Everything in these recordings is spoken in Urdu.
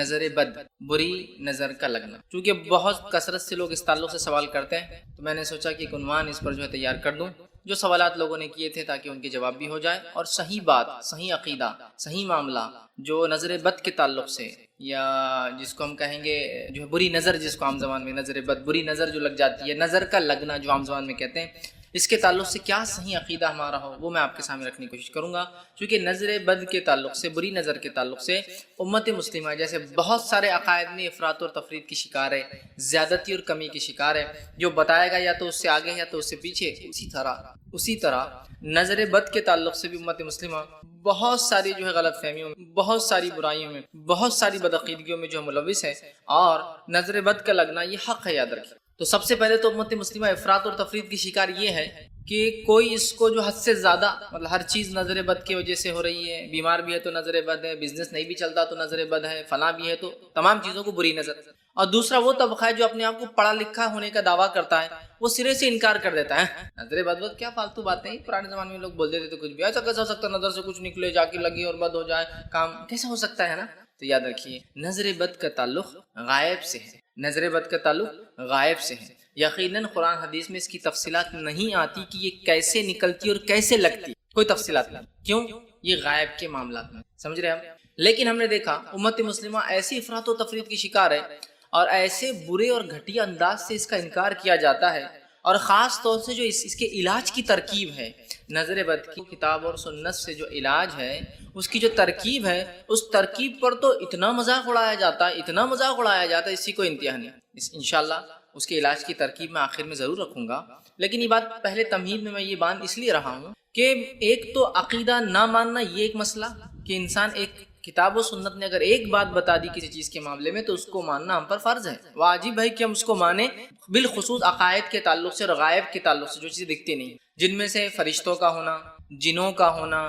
نظر بد، بری نظر کا لگنا. چونکہ بہت کثرت سے لوگ اس تعلق سے سوال کرتے ہیں تو میں نے سوچا کہ ایک عنوان اس پر جو ہے تیار کر دوں جو سوالات لوگوں نے کیے تھے تاکہ ان کے جواب بھی ہو جائے، اور صحیح بات، صحیح عقیدہ، صحیح معاملہ جو نظر بد کے تعلق سے، یا جس کو ہم کہیں گے جو ہے بری نظر، جس کو عام زبان میں نظر بد، بری نظر جو لگ جاتی ہے، نظر کا لگنا جو عام زبان میں کہتے ہیں، اس کے تعلق سے کیا صحیح عقیدہ ہمارا ہو وہ میں آپ کے سامنے رکھنے کی کوشش کروں گا. چونکہ نظر بد کے تعلق سے، بری نظر کے تعلق سے امت مسلمہ جیسے بہت سارے عقائد میں افراط اور تفرید کی شکار ہے، زیادتی اور کمی کی شکار ہے. جو بتائے گا یا تو اس سے آگے یا تو اس سے پیچھے. اسی طرح نظر بد کے تعلق سے بھی امت مسلمہ بہت ساری جو ہے غلط فہمیوں میں، بہت ساری برائیوں میں، بہت ساری بدعقیدگیوں میں جو ملوث ہے، اور نظر بد کا لگنا یہ حق ہے، یاد رکھیے. تو سب سے پہلے تو امت مسلمہ افراط اور تفرید کی شکار یہ ہے کہ کوئی اس کو جو حد سے زیادہ، مطلب ہر چیز نظر بد کی وجہ سے ہو رہی ہے، بیمار بھی ہے تو نظر بد ہے، بزنس نہیں بھی چلتا تو نظر بد ہے، فلاں بھی ہے تو تمام چیزوں کو بری نظر. اور دوسرا وہ طبقہ ہے جو اپنے آپ کو پڑھا لکھا ہونے کا دعویٰ کرتا ہے، وہ سرے سے انکار کر دیتا ہے. نظر بد کیا فالتو باتیں، پرانے زمانے میں لوگ بول دیتے تھے کچھ بھی، ایسا کیسا ہو سکتا ہے نظر سے کچھ نکلے جا کے لگے اور بد ہو جائے، کام کیسا ہو سکتا ہے نا. تو یاد رکھیے نظر بد کا تعلق غائب سے ہے، نظر بد کا تعلق غائب سے ہے. یقیناً قرآن حدیث میں اس کی تفصیلات نہیں آتی کہ یہ کیسے نکلتی اور کیسے لگتی، کوئی تفصیلات نہیں. کیوں؟ یہ غائب کے معاملات میں، سمجھ رہے ہیں. لیکن ہم نے دیکھا امت مسلمہ ایسی افراط و تفرید کی شکار ہے اور ایسے برے اور گھٹیا انداز سے اس کا انکار کیا جاتا ہے، اور خاص طور سے جو اس کے علاج کی ترکیب ہے، نظر بد کی کتاب اور سنت سے جو علاج ہے، اس کی جو ترکیب ہے، اس ترکیب پر تو اتنا مذاق اڑایا جاتا ہے، اتنا مذاق اڑایا جاتا ہے، اسی کو انتہا نہیں. انشاءاللہ اس کے علاج کی ترکیب میں آخر میں ضرور رکھوں گا. لیکن یہ بات پہلے تمہید میں یہ بات اس لیے رہا ہوں کہ ایک تو عقیدہ نہ ماننا یہ ایک مسئلہ، کہ انسان ایک کتاب و سنت نے اگر ایک بات بتا دی کسی چیز کے معاملے میں تو اس کو ماننا ہم پر فرض ہے، واجب ہے کہ ہم اس کو مانیں، بالخصوص عقائد کے تعلق سے اور غائب کے تعلق سے جو چیزیں دکھتی نہیں، جن میں سے فرشتوں کا ہونا، جنوں کا ہونا،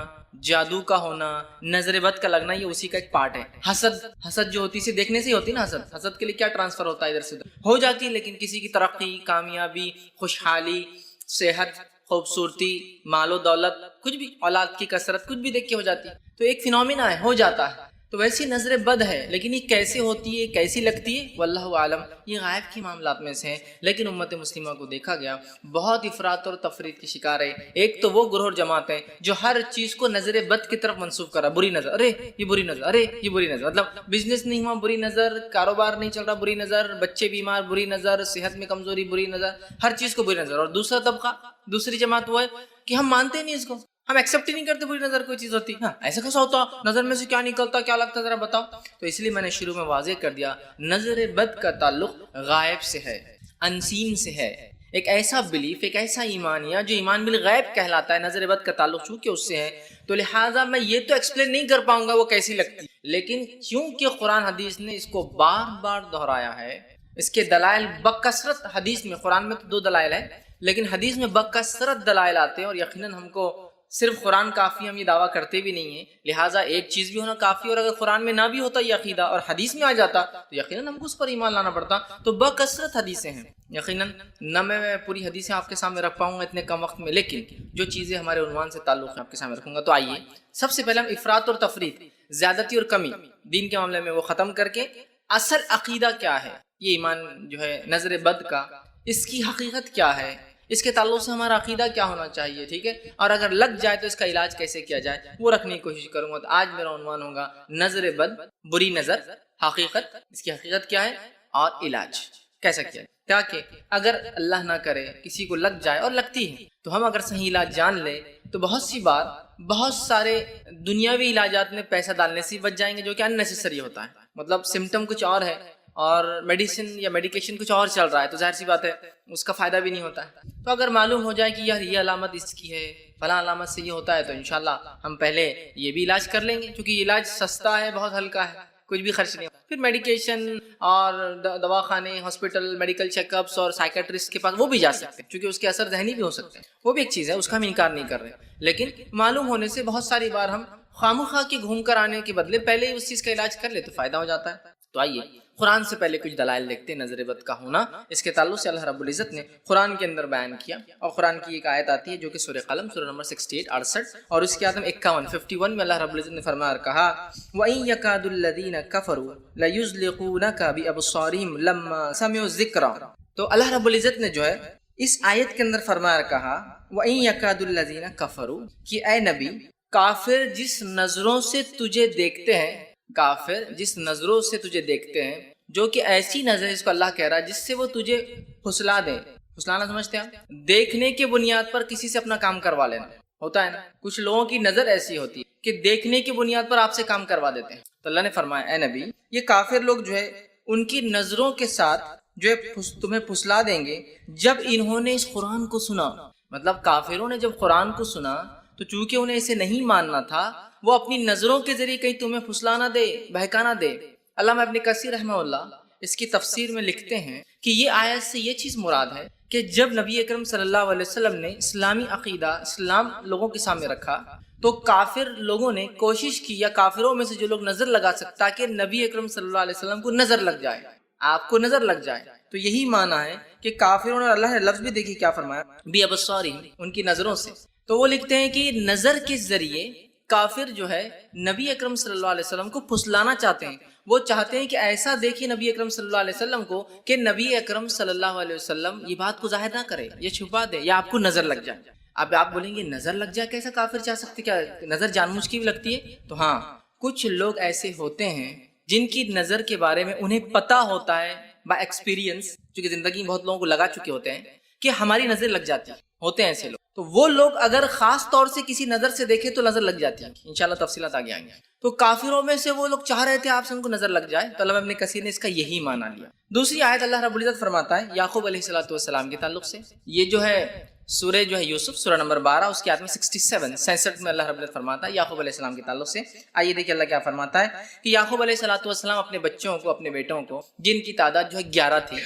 جادو کا ہونا، نظر بد کا لگنا، یہ اسی کا ایک پارٹ ہے. حسد جو ہوتی ہے دیکھنے سے ہی ہوتی نا. حسد کے لیے کیا ٹرانسفر ہوتا ہے، ادھر سے ادھر ہو جاتی ہے، لیکن کسی کی ترقی، کامیابی، خوشحالی، صحت، خوبصورتی، مال و دولت، کچھ بھی، اولاد کی کثرت، کچھ بھی دیکھ کے ہو جاتی ہے. تو ایک فینومینا ہے، ہو جاتا ہے. تو ویسی نظر بد ہے، لیکن یہ کیسے ہوتی ہے، کیسی لگتی ہے، واللہ عالم، یہ غائب کے معاملات میں سے ہیں. لیکن امت مسلمہ کو دیکھا گیا بہت افراط اور تفرید کی شکار ہے. ایک تو وہ گروہ جماعت ہے جو ہر چیز کو نظر بد کی طرف منسوخ کرا، بری نظر، ارے یہ بری نظر، ارے یہ بری نظر. مطلب بزنس نہیں ہوا، بری نظر، کاروبار نہیں چل رہا، بری نظر، بچے بیمار، بری نظر، صحت میں کمزوری، بری نظر، ہر چیز کو بری نظر. اور دوسرا طبقہ، دوسری جماعت وہ ہے کہ ہم مانتے نہیں اس کو، ہم ایکسیپٹ ہی نہیں کرتے بری نظر کوئی چیز ہوتی. ہاں ایسا کیسا ہوتا، نظر میں سے کیا نکلتا، کیا لگتا، ذرا بتاؤ. تو اس لیے میں نے شروع میں واضح کر دیا نظر بد کا تعلق غائب سے ہے، انسین سے ہے. ایک ایسا بلیف، ایک ایسا ایمانیہ جو ایمان بالغیب کہلاتا ہے، نظر بد کا تعلق چونکہ اس سے ہے تو لہٰذا میں یہ تو ایکسپلین نہیں کر پاؤں گا وہ کیسی لگتی. لیکن کیونکہ قرآن حدیث نے اس کو بار بار دہرایا ہے، اس کے دلائل بکثرت حدیث میں، قرآن میں تو 2 دلائل ہیں لیکن حدیث میں بکثرت دلائل آتے ہیں، اور یقیناً ہم کو صرف قرآن کافی، ہم یہ دعویٰ کرتے بھی نہیں ہیں، لہٰذا ایک چیز بھی ہونا کافی، اور اگر قرآن میں نہ بھی ہوتا یہ عقیدہ اور حدیث میں آ جاتا تو یقیناً ہم کو اس پر ایمان لانا پڑتا. تو بکثرت حدیثیں ہیں، یقیناً نہ میں پوری حدیثیں آپ کے سامنے رکھ پاؤں گا اتنے کم وقت میں، لیکن جو چیزیں ہمارے عنوان سے تعلق ہیں آپ کے سامنے رکھوں گا. تو آئیے سب سے پہلے ہم افراط اور تفرید، زیادتی اور کمی دین کے معاملے میں وہ ختم کر کے اصل عقیدہ کیا ہے، یہ ایمان جو ہے نظر بد کا، اس کی حقیقت کیا ہے، اس کے تعلق سے ہمارا عقیدہ کیا ہونا چاہیے، ٹھیک ہے، اور اگر لگ جائے تو اس کا علاج کیسے کیا جائے وہ رکھنے کی کوشش کروں گا. تو آج میرا عنوان ہوگا نظر بد، بری نظر، حقیقت، اس کی حقیقت کیا ہے اور علاج کیسا کیا جائے، تاکہ اگر اللہ نہ کرے کسی کو لگ جائے، اور لگتی ہے تو ہم اگر صحیح علاج جان لیں تو بہت سی بار بہت سارے دنیاوی علاجات میں پیسہ ڈالنے سے بچ جائیں گے جو کہ اننیسیسری ہوتا ہے. مطلب سمٹم کچھ اور ہے اور میڈیسن یا میڈیکیشن کچھ اور چل رہا ہے تو ظاہر سی بات ہے اس کا فائدہ بھی نہیں ہوتا ہے. تو اگر معلوم ہو جائے کہ یار یہ علامت اس کی ہے، فلاں علامت سے یہ ہوتا ہے، تو انشاءاللہ ہم پہلے یہ بھی علاج کر لیں گے، کیونکہ یہ علاج سستا ہے، بہت ہلکا ہے، کچھ بھی خرچ نہیں. پھر میڈیکیشن اور دواخانے، ہاسپٹل، میڈیکل چیک اپس اور سائیکٹرسٹ کے پاس وہ بھی جا سکتے ہیں، کیونکہ اس کے اثر ذہنی بھی ہو سکتے ہیں، وہ بھی ایک چیز ہے، اس کا ہم انکار نہیں کر رہے. لیکن معلوم ہونے سے بہت ساری بار ہم خواہ مخواہ کے گھوم کر آنے کے بدلے پہلے ہی اس چیز کا علاج کر لے تو فائدہ ہو جاتا ہے. تو آئیے قرآن سے پہلے کچھ دلائل دیکھتے ہیں نظر بد کا ہونا۔ اس کے تعلق سے اللہ رب العزت نے قرآن کے اندر بیان کیا، اور قرآن کی ایک آیت آتی ہے جو کہ سورہ قلم سورہ نمبر 68 68 اور اس کے آیت 51 میں اللہ رب العزت نے فرمایا اور کہا وَإِن يَكَادُ الَّذِينَ كَفَرُوا لَيُزْلِقُونَكَ بِأَبْصَارِهِمْ لَمَّا سَمِعُوا الذِّكْرَ۔ تو اللہ رب العزت نے جو ہے اس آیت کے اندر فرمایا اور کہا وَإِن يَكَادُ الَّذِينَ كَفَرُوا کہ اے نبی کافر جس نظروں سے تجھے دیکھتے ہیں، کافر جس نظروں سے تجھے دیکھتے ہیں، جو کہ ایسی نظر جس کو اللہ کہہ رہا ہے جس سے وہ تجھے پھسلا دیں۔ پھسلانا سمجھتے ہیں آپ؟ دیکھنے کے بنیاد پر کسی سے اپنا کام کروا لینا ہوتا ہے نا۔ کچھ لوگوں کی نظر ایسی ہوتی ہے کہ دیکھنے کی بنیاد پر آپ سے کام کروا دیتے ہیں۔ تو اللہ نے فرمایا اے نبی یہ کافر لوگ جو ہے ان کی نظروں کے ساتھ جو ہے تمہیں پھسلا دیں گے جب انہوں نے اس قرآن کو سنا۔ مطلب کافروں نے جب قرآن کو سنا تو چونکہ انہیں اسے نہیں ماننا تھا، وہ اپنی نظروں کے ذریعے کہیں تمہیں پھسلانا دے، بہکانا دے۔ علامہ ابن کثیر رحمہ اللہ اس کی تفسیر میں لکھتے ہیں کہ یہ آیت سے یہ چیز مراد ہے کہ جب نبی اکرم صلی اللہ علیہ وسلم نے اسلامی عقیدہ اسلام لوگوں کے سامنے رکھا تو کافر لوگوں نے کوشش کی، یا کافروں میں سے جو لوگ نظر لگا سکتا کہ نبی اکرم صلی اللہ علیہ وسلم کو نظر لگ جائے، آپ کو نظر لگ جائے۔ تو یہی معنی ہے کہ کافروں نے، اللہ نے لفظ بھی دیکھی کیا فرمایا بی ابصارہم، ان کی نظروں سے۔ تو وہ لکھتے ہیں کہ نظر کے ذریعے کافر جو ہے نبی اکرم صلی اللہ علیہ وسلم کو پھسلانا چاہتے ہیں۔ وہ چاہتے ہیں کہ ایسا دیکھیں نبی اکرم صلی اللہ علیہ وسلم کو کہ نبی اکرم صلی اللہ علیہ وسلم یہ بات کو ظاہر نہ کرے، یہ چھپا دے، یا آپ کو نظر لگ جائے۔ اب آپ بولیں گے نظر لگ جائے کیسا کافر چاہ سکتے، کیا نظر جان بوجھ کی بھی لگتی ہے؟ تو ہاں، کچھ لوگ ایسے ہوتے ہیں جن کی نظر کے بارے میں انہیں پتا ہوتا ہے بائی ایکسپیرینس، چونکہ زندگی میں بہت لوگوں کو لگا چکے ہوتے ہیں کہ ہماری نظر لگ جاتی ہے، ہوتے ہیں ایسے لوگ۔ تو وہ لوگ اگر خاص طور سے کسی نظر سے دیکھیں تو نظر لگ جاتی ہے، انشاءاللہ تفصیلات آگے آئیں گے۔ تو کافروں میں سے وہ لوگ چاہ رہے تھے آپ سے ان کو نظر لگ جائے، تو علامہ ابن کثیر نے اس کا یہی معنی لیا۔ دوسری آیت اللہ رب العزت فرماتا ہے یعقوب علیہ السلام کے تعلق سے، یہ جو ہے سورہ جو ہے یوسف سورہ نمبر 12 اس کی آیت میں 67 میں اللہ رب العزت فرماتا ہے یعقوب علیہ السلام کے تعلق سے۔ آئیے دیکھیں اللہ کیا فرماتا ہے کہ یعقوب علیہ السلام اپنے بچوں کو، اپنے بیٹوں کو، جن کی تعداد جو ہے 11 تھی،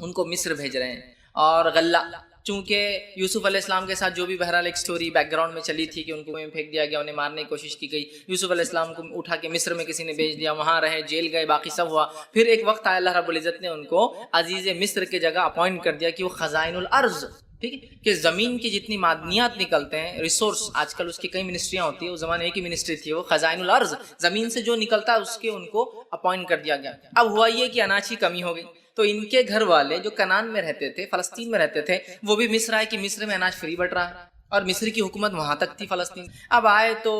ان کو مصر بھیج رہے ہیں۔ اور غلہ، چونکہ یوسف علیہ السلام کے ساتھ جو بھی بہرحال ایک سٹوری بیک گراؤنڈ میں چلی تھی کہ ان کو کنویں میں پھینک دیا گیا، انہیں مارنے کی کوشش کی گئی، یوسف علیہ السلام کو اٹھا کے مصر میں کسی نے بھیج دیا، وہاں رہے، جیل گئے، باقی سب ہوا۔ پھر ایک وقت آیا اللہ رب العزت نے ان کو عزیز مصر کے جگہ اپوائنٹ کر دیا کہ وہ خزائن الارض، ٹھیک ہے، کہ زمین کی جتنی معدنیات نکلتے ہیں، ریسورس، آج کل اس کی کئی منسٹریاں ہوتی ہیں، اس زمانے ایک ہی منسٹری تھی، وہ خزائن الارض، زمین سے جو نکلتا ہے اس کے ان کو اپوائنٹ کر دیا گیا۔ اب ہوا یہ کہ اناج کی کمی ہو گئی، تو ان کے گھر والے جو کنان میں رہتے تھے، فلسطین میں رہتے تھے، وہ بھی مصر آئے کہ مصر میں اناج فری بٹ رہا ہے، اور مصر کی حکومت وہاں تک تھی فلسطین۔ اب آئے تو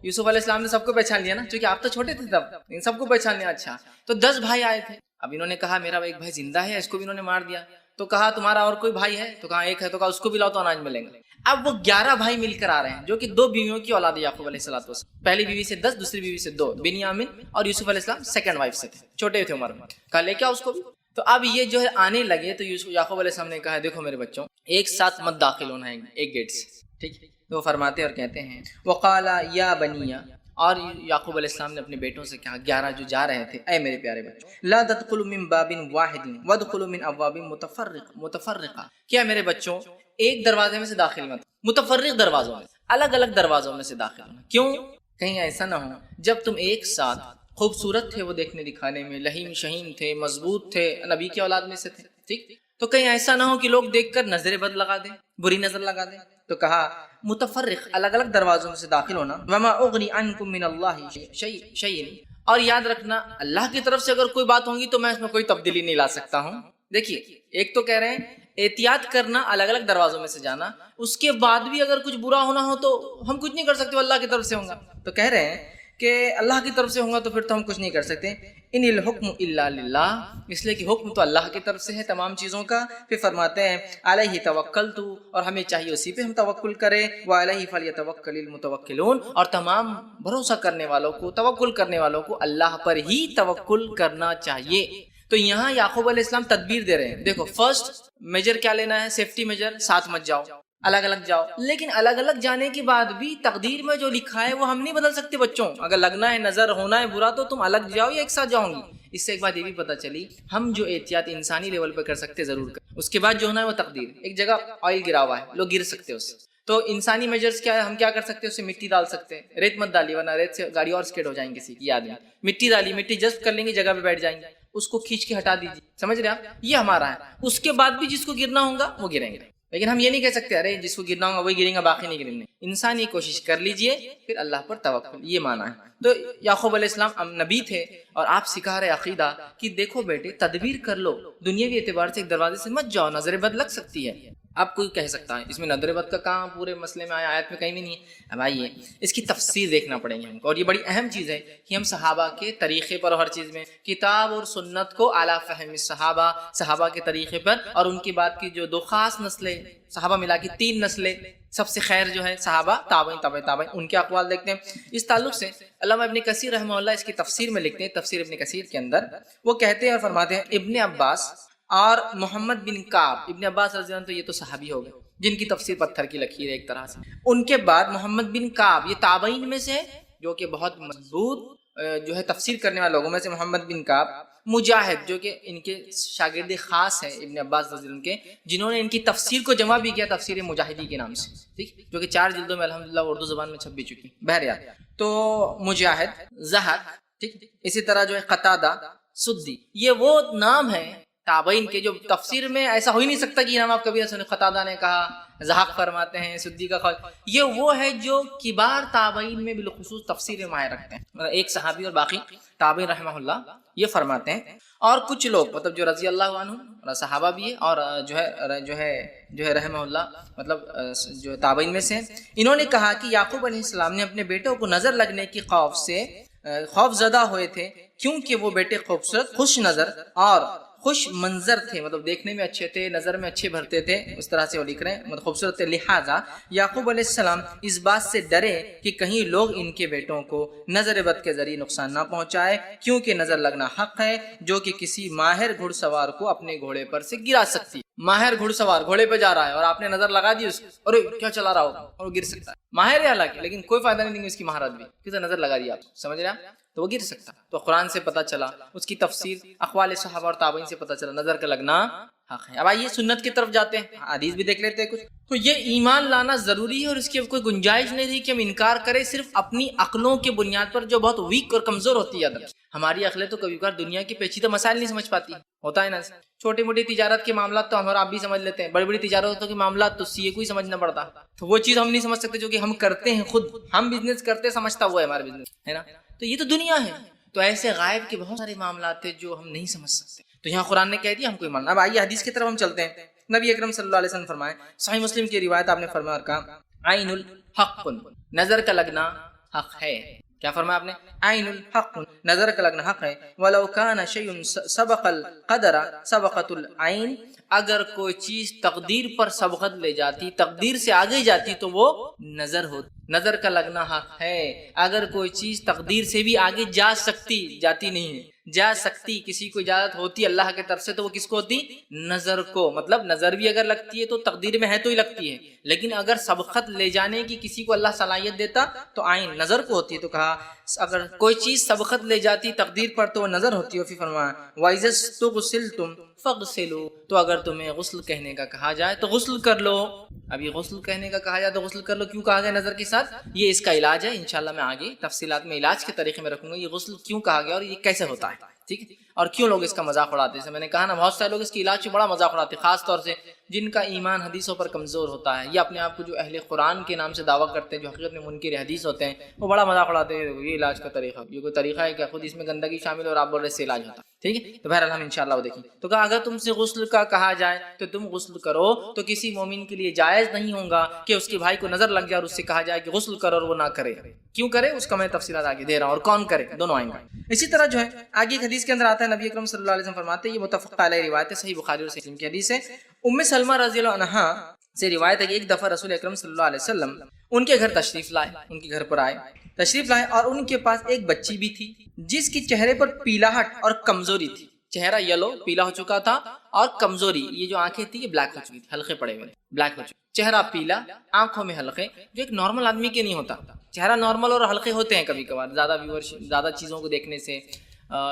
یوسف علیہ السلام نے سب کو پہچان لیا نا، کیونکہ آپ تو چھوٹے تھے تب، ان سب کو پہچان لیا۔ اچھا، تو 10 بھائی آئے تھے۔ اب انہوں نے کہا میرا ایک بھائی زندہ ہے، اس کو بھی انہوں نے مار دیا۔ تو کہا تمہارا اور کوئی بھائی ہے؟ تو کہا ایک ہے۔ تو کہا اس کو بھی لاؤ تو اناج ملیں گے۔ اب وہ 11 بھائی مل کر آ رہے ہیں، جو کہ 2 بیویوں کی اولاد یعقوب علیہ السلام، پہلی بیوی سے 10، دوسری بیوی سے 2، بنیامین، اور یوسف علیہ السلام سیکنڈ وائف سے تھے، چھوٹے تھے عمر میں۔ کہا لے کے آؤ اس کو بھی۔ تو اب یہ جو ہے آنے لگے تو یعقوب علیہ السلام نے کہا دیکھو میرے بچوں، ایک ساتھ مت داخل ہونا ہے ایک گیٹ سے، ٹھیک ہے؟ تو وہ فرماتے اور کہتے ہیں وقال یا بنیا، اور یعقوب علیہ السلام نے اپنے بیٹوں سے کہا، 11 جو جا رہے تھے، اے میرے پیارے بچوں، لا تدخلوا من باب واحد وادخلوا من ابواب متفرقہ، کیا میرے بچوں ایک دروازے میں سے داخل مت، متفرق دروازوں میں، الگ الگ دروازوں میں سے داخل ہونا۔ کیوں؟ کہیں ایسا نہ ہو جب تم ایک ساتھ، خوبصورت تھے وہ دیکھنے دکھانے میں، لہیم شہین تھے، مضبوط تھے، نبی کی اولاد میں سے تھے، ٹھیک، تو کہیں ایسا نہ ہو کہ لوگ دیکھ کر نظر بد لگا دیں، بری نظر لگا دیں۔ تو کہا متفرق، الگ الگ دروازوں میں سے داخل ہونا۔ وما اغنی عنکم من اللہ شیء، اور یاد رکھنا اللہ کی طرف سے اگر کوئی بات ہوگی تو میں اس میں کوئی تبدیلی نہیں لا سکتا ہوں۔ دیکھیے، ایک تو کہہ رہے ہیں احتیاط کرنا، الگ الگ دروازوں میں سے جانا، اس کے بعد بھی اگر کچھ برا ہونا ہو تو ہم کچھ نہیں کر سکتے، وہ اللہ کی طرف سے ہوگا۔ تو کہہ رہے ہیں کہ اللہ کی طرف سے ہوگا تو پھر تو ہم کچھ نہیں کر سکتے۔ ان الحکم الا للہ، اس لیے کہ حکم تو اللہ کی طرف سے ہے تمام چیزوں کا۔ پھر فرماتے ہیں علیہ توکلت، اور ہمیں چاہیے اسی پہ ہم توکل کریں، وعلیہ فلیتوکل المتوکلون، اور تمام بھروسہ کرنے والوں کو، توکل کرنے والوں کو اللہ پر ہی توکل کرنا چاہیے۔ تو یہاں یعقوب علیہ السلام تدبیر دے رہے ہیں، دیکھو فرسٹ میجر کیا لینا ہے، سیفٹی میجر، ساتھ مت جاؤ، الگ الگ جاؤ۔ لیکن الگ الگ جانے کے بعد بھی تقدیر میں جو لکھا ہے وہ ہم نہیں بدل سکتے بچوں، اگر لگنا ہے نظر ہونا ہے برا تو تم الگ جاؤ یا ایک ساتھ جاؤ گی۔ اس سے ایک بات یہ بھی پتہ چلی، ہم جو احتیاط انسانی لیول پہ کر سکتے ضرور کریں، اس کے بعد جو ہونا ہے وہ تقدیر۔ ایک جگہ آئل گرا ہوا ہے، لوگ گر سکتے ہیں اس سے، تو انسانی میجرز کیا ہے، ہم کیا کر سکتے ہیں، اس سے مٹی ڈال سکتے ہیں، ریت مت ڈالیے ورنہ ریت سے گاڑی اور اسکیڈ ہو جائیں گے کسی کی یاد میں. مٹی ڈالیے، مٹی جذب کر لیں گے، جگہ پہ بیٹھ جائیں گے، اس کو کھینچ کے ہٹا دیجیے. سمجھ رہے آپ، یہ ہمارا ہے. اس کے بعد بھی جس کو گرنا ہوگا وہ گریں گے، لیکن ہم یہ نہیں کہہ سکتے ارے جس کو گرنا ہوگا وہی گریں گا باقی نہیں گریں گے. انسان یہ کوشش کر لیجئے، پھر اللہ پر توکل، یہ معنی ہے. تو یعقوب علیہ السلام نبی تھے اور آپ سکھا رہے عقیدہ کہ دیکھو بیٹے تدبیر کر لو، دنیاوی اعتبار سے ایک دروازے سے مت جاؤ، نظر بد لگ سکتی ہے. آپ کوئی کہہ سکتا ہے اس میں نظر بد کا کام پورے مسئلے میں آیا، آیت میں کہیں بھی نہیں ہے. اب آئیے اس کی تفسیر دیکھنا پڑیں گے ہم کو، اور یہ بڑی اہم چیز ہے کہ ہم صحابہ کے طریقے پر ہر چیز میں کتاب اور سنت کو اعلیٰ فہم صحابہ کے طریقے پر، اور ان کی بات کی جو دو خاص نسلیں صحابہ ملا کے 3 نسلیں، سب سے خیر جو ہے صحابہ، تابعین تبع تابعین، ان کے اقوال دیکھتے ہیں. اس تعلق سے علامہ ابن کثیر رحمہ اللہ اس کی تفسیر میں لکھتے ہیں، تفسیر ابن کثیر کے اندر وہ کہتے ہیں اور فرماتے ہیں ابن عباس اور محمد بن کعب، ابن عباس رضی اللہ عنہ تو یہ تو صحابی ہو گئے جن کی تفسیر پتھر کی لکیر ہے ایک طرح سے. ان کے بعد محمد بن کعب یہ تابعین میں سے جو کہ بہت مضبوط جو ہے تفسیر کرنے والے لوگوں میں سے محمد بن کعب. مجاہد جو کہ ان کے شاگرد خاص ہیں ابن عباس رضی اللہ عنہ کے، جنہوں نے ان کی تفسیر کو جمع بھی کیا تفسیر مجاہدی کے نام سے، ٹھیک، جو کہ 4 جلدوں میں الحمدللہ اردو زبان میں چھپ بھی چکی. بہرحال تو مجاہد، زہد، ٹھیک، اسی طرح جو ہے قتادہ، سدی، یہ وہ نام ہیں تابعین کے جو تفسیر میں ایسا ہو ہی نہیں سکتا کہ یہ نام آپ کبھی سنے. قتادہ نے کہا، زہاق فرماتے ہیں، سدی کا قول، یہ وہ ہے جو کبار تابعین میں بالخصوص تفسیر میں ماہر رکھتے ہیں، ایک صحابی اور باقی تابعین رحمہ اللہ یہ فرماتے ہیں. اور کچھ لوگ مطلب جو رضی اللہ عنہ صحابہ بھی ہے اور جو ہے رحمہ اللہ مطلب جو تابعین میں سے، انہوں نے کہا کہ یعقوب علیہ السلام نے اپنے بیٹوں کو نظر لگنے کی خوف سے خوف زدہ ہوئے تھے، کیونکہ وہ بیٹے خوبصورت، خوش نظر اور خوش منظر تھے، مطلب دیکھنے میں اچھے تھے، نظر میں اچھے بھرتے تھے، اس طرح سے وہ لکھ رہے ہیں، مطلب خوبصورت تھے. لہٰذا یعقوب علیہ السلام اس بات سے ڈرے کہ کہیں لوگ ان کے بیٹوں کو نظر بد کے ذریعے نقصان نہ پہنچائے، کیونکہ نظر لگنا حق ہے جو کہ کسی ماہر گھڑ سوار کو اپنے گھوڑے پر سے گرا سکتی ہے. ماہر گھڑ سوار گھوڑے پہ جا رہا ہے اور آپ نے نظر لگا دی اس کو، ارے کیا چلا رہا ہوگا، اور وہ گر سکتا ہے. ماہر ہے حالانکہ، لیکن کوئی فائدہ نہیں دیں گے اس کی مہارت بھی، کسی نظر لگا دی آپ، سمجھ رہے ہیں، تو وہ گر سکتا. تو قرآن سے پتہ چلا، اس کی تفسیر اقوال صحابہ اور تابعین سے پتہ چلا نظر کا لگنا حق ہے. اب آئیے سنت کی طرف جاتے ہیں، حدیث بھی دیکھ لیتے ہیں کچھ. تو یہ ایمان لانا ضروری ہے اور اس کی کوئی گنجائش نہیں رہی کہ ہم انکار کریں صرف اپنی عقلوں کے بنیاد پر جو بہت ویک اور کمزور ہوتی ہے. ہماری عقلیں تو کبھی کبھار دنیا کے پیچیدہ مسائل نہیں سمجھ پاتی، ہوتا ہے نا. چھوٹی موٹی تجارت کے معاملات تو ہمارا آپ بھی سمجھ لیتے ہیں، بڑی بڑی تجارتوں کے معاملات تو سی اے کو ہی سمجھنا پڑتا، تو وہ چیز ہم نہیں سمجھ سکتے جو کہ ہم کرتے ہیں، خود ہم بزنس کرتے سمجھتا ہوا ہے ہمارا بزنس ہے نا. تو یہ تو دنیا ہے. تو ایسے غائب کے بہت سارے معاملات تھے جو ہم نہیں سمجھ سکتے، تو یہاں قرآن نے کہہ دیا ہم کوئی ماننا. اب آئیے حدیث کی طرف ہم چلتے ہیں. نبی اکرم صلی اللہ علیہ وسلم فرمائے، صحیح مسلم کی روایت آپ نے فرمایا اور کہا عین الحق، نظر کا لگنا حق ہے. کیا فرمایا آپ نے؟ عین الحق، نظر کا لگنا حق ہے. ولو کان شیء سبق القدر سبقت العین، اگر کوئی چیز تقدیر پر سبقت لے جاتی، تقدیر سے آگے جاتی تو وہ نظر ہوتی. نظر کا لگنا حق ہے. اگر کوئی چیز تقدیر سے بھی آگے جا سکتی، جاتی نہیں ہے، جا سکتی، کسی کو اجازت ہوتی اللہ کی طرف سے، تو وہ کس کو ہوتی؟ نظر کو. مطلب نظر بھی اگر لگتی ہے تو تقدیر میں ہے تو ہی لگتی ہے، لیکن اگر سبقت لے جانے کی کسی کو اللہ صلاحیت دیتا تو عین نظر کو ہوتی ہے. تو کہا اگر کوئی چیز سبقت لے جاتی تقدیر پر تو وہ نظر ہوتی ہے. پھر فرمایا وَإِذَا اسْتُغْسِلْتُمْ فَاغْسِلُوا، تو اگر تمہیں غسل کہنے کا کہا جائے تو غسل کر لو. اب یہ غسل کہنے کا کہا جائے تو غسل کر لو کیوں کہا گیا نظر کے ساتھ؟ یہ اس کا علاج ہے، انشاءاللہ میں آگے تفصیلات میں علاج کے طریقے میں رکھوں گا یہ غسل کیوں کہا گیا اور یہ کیسے ہوتا ہے، ٹھیک ہے، اور کیوں لوگ اس کا مذاق اڑاتے ہیں. جیسے میں نے کہا نا بہت سارے لوگ اس کے علاج سے بڑا مذاق اڑاتے ہیں، خاص طور سے جن کا ایمان حدیثوں پر کمزور ہوتا ہے یا اپنے آپ کو جو اہل قرآن کے نام سے دعویٰ کرتے ہیں جو حقیقت میں منکر حدیث ہوتے ہیں، وہ بڑا مذاق اڑاتے ہیں یہ علاج کا طریقہ. یہ کوئی طریقہ ہے کہ خود اس میں گندگی شامل اور آپ بول رہے سے علاج ہوتا ہے، ٹھیک ہے. تو بہرحال ہم انشاءاللہ وہ دیکھیں. تو کہا اگر تم سے غسل کا کہا جائے تو تم غسل کرو. تو کسی مومن کے لیے جائز نہیں ہوگا کہ اس کے بھائی کو نظر لگ جائے اور اس سے کہا جائے کہ غسل کرو اور وہ نہ کرے. کیوں کرے اس کا میں تفصیلات آگے دے رہا ہوں، اور کون کرے دونوں آئیں گے. اسی طرح جو ہے آگے ایک حدیث کے اندر آتا ہے، نبی اکرم صلی اللہ علیہ وسلم فرماتے ہیں، یہ متفق علیہ روایت ہے، صحیح بخاری اور مسلم کی حدیث ہے. ام سلمہ رضی اللہ عنہا سے روایت ہے کہ ایک دفعہ رسول اکرم صلی اللہ علیہ وسلم ان کے گھر تشریف لائے، ان کے گھر پر تشریف لائے اور ان کے پاس ایک بچی بھی تھی جس کی چہرے پر پیلاہٹ اور کمزوری تھی. چہرہ یلو پیلا ہو چکا تھا اور کمزوری، یہ جو آنکھیں تھی یہ بلیک ہو چکی تھی، حلقے پڑے ہوئے بلیک ہو چکے. چہرہ پیلا، آنکھوں میں حلقے، جو ایک نارمل آدمی کے نہیں ہوتا. چہرہ نارمل اور حلقے ہوتے ہیں کبھی کبھار زیادہ چیزوں کو دیکھنے سے،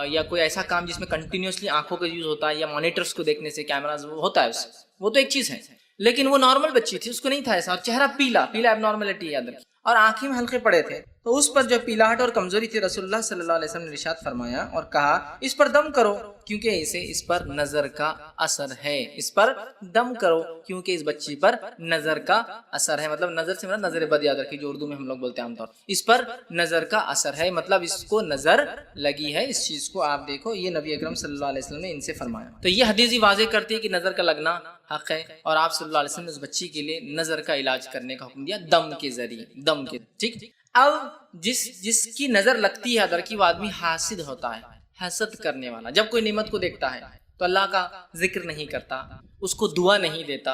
یا کوئی ایسا کام جس میں کنٹینیوسلی آنکھوں کا یوز ہوتا ہے یا مانیٹرز کو دیکھنے سے، کیمراز ہوتا ہے اس، وہ تو ایک چیز ہے. لیکن وہ نارمل بچی تھی، اس کو نہیں تھا ایسا، اور چہرہ پیلا پیلا اب نارملٹی یاد رکھی، اور آنکھیں میں حلقے پڑے تھے، تو اس پر جو پیلاہٹ اور کمزوری تھی رسول اللہ صلی اللہ علیہ وسلم نے ارشاد فرمایا اور کہا اس پر دم کرو کیونکہ اس پر نظر کا اثر ہے، اس پر دم کرو کیونکہ اس بچی پر نظر کا اثر ہے، مطلب نظر سے مراد نظر بد یاد رکھی جو اردو میں ہم لوگ بولتے ہیں عام طور، اس پر نظر کا اثر ہے، مطلب اس کو نظر لگی ہے، اس چیز کو آپ دیکھو، یہ نبی اکرم صلی اللہ علیہ وسلم نے ان سے فرمایا۔ تو یہ حدیث ہی واضح کرتی ہے کہ نظر کا لگنا حق ہے، اور آپ صلی اللہ علیہ وسلم نے اس بچی کے لیے نظر کا علاج کرنے کا حکم دیا دم کے ذریعے، دم کے، ٹھیک۔ اب جس کی نظر لگتی ہے ادھر کی، وہ آدمی حاسد ہوتا ہے، حسد کرنے والا، جب کوئی نعمت کو دیکھتا ہے تو اللہ کا ذکر نہیں کرتا، اس کو دعا نہیں دیتا،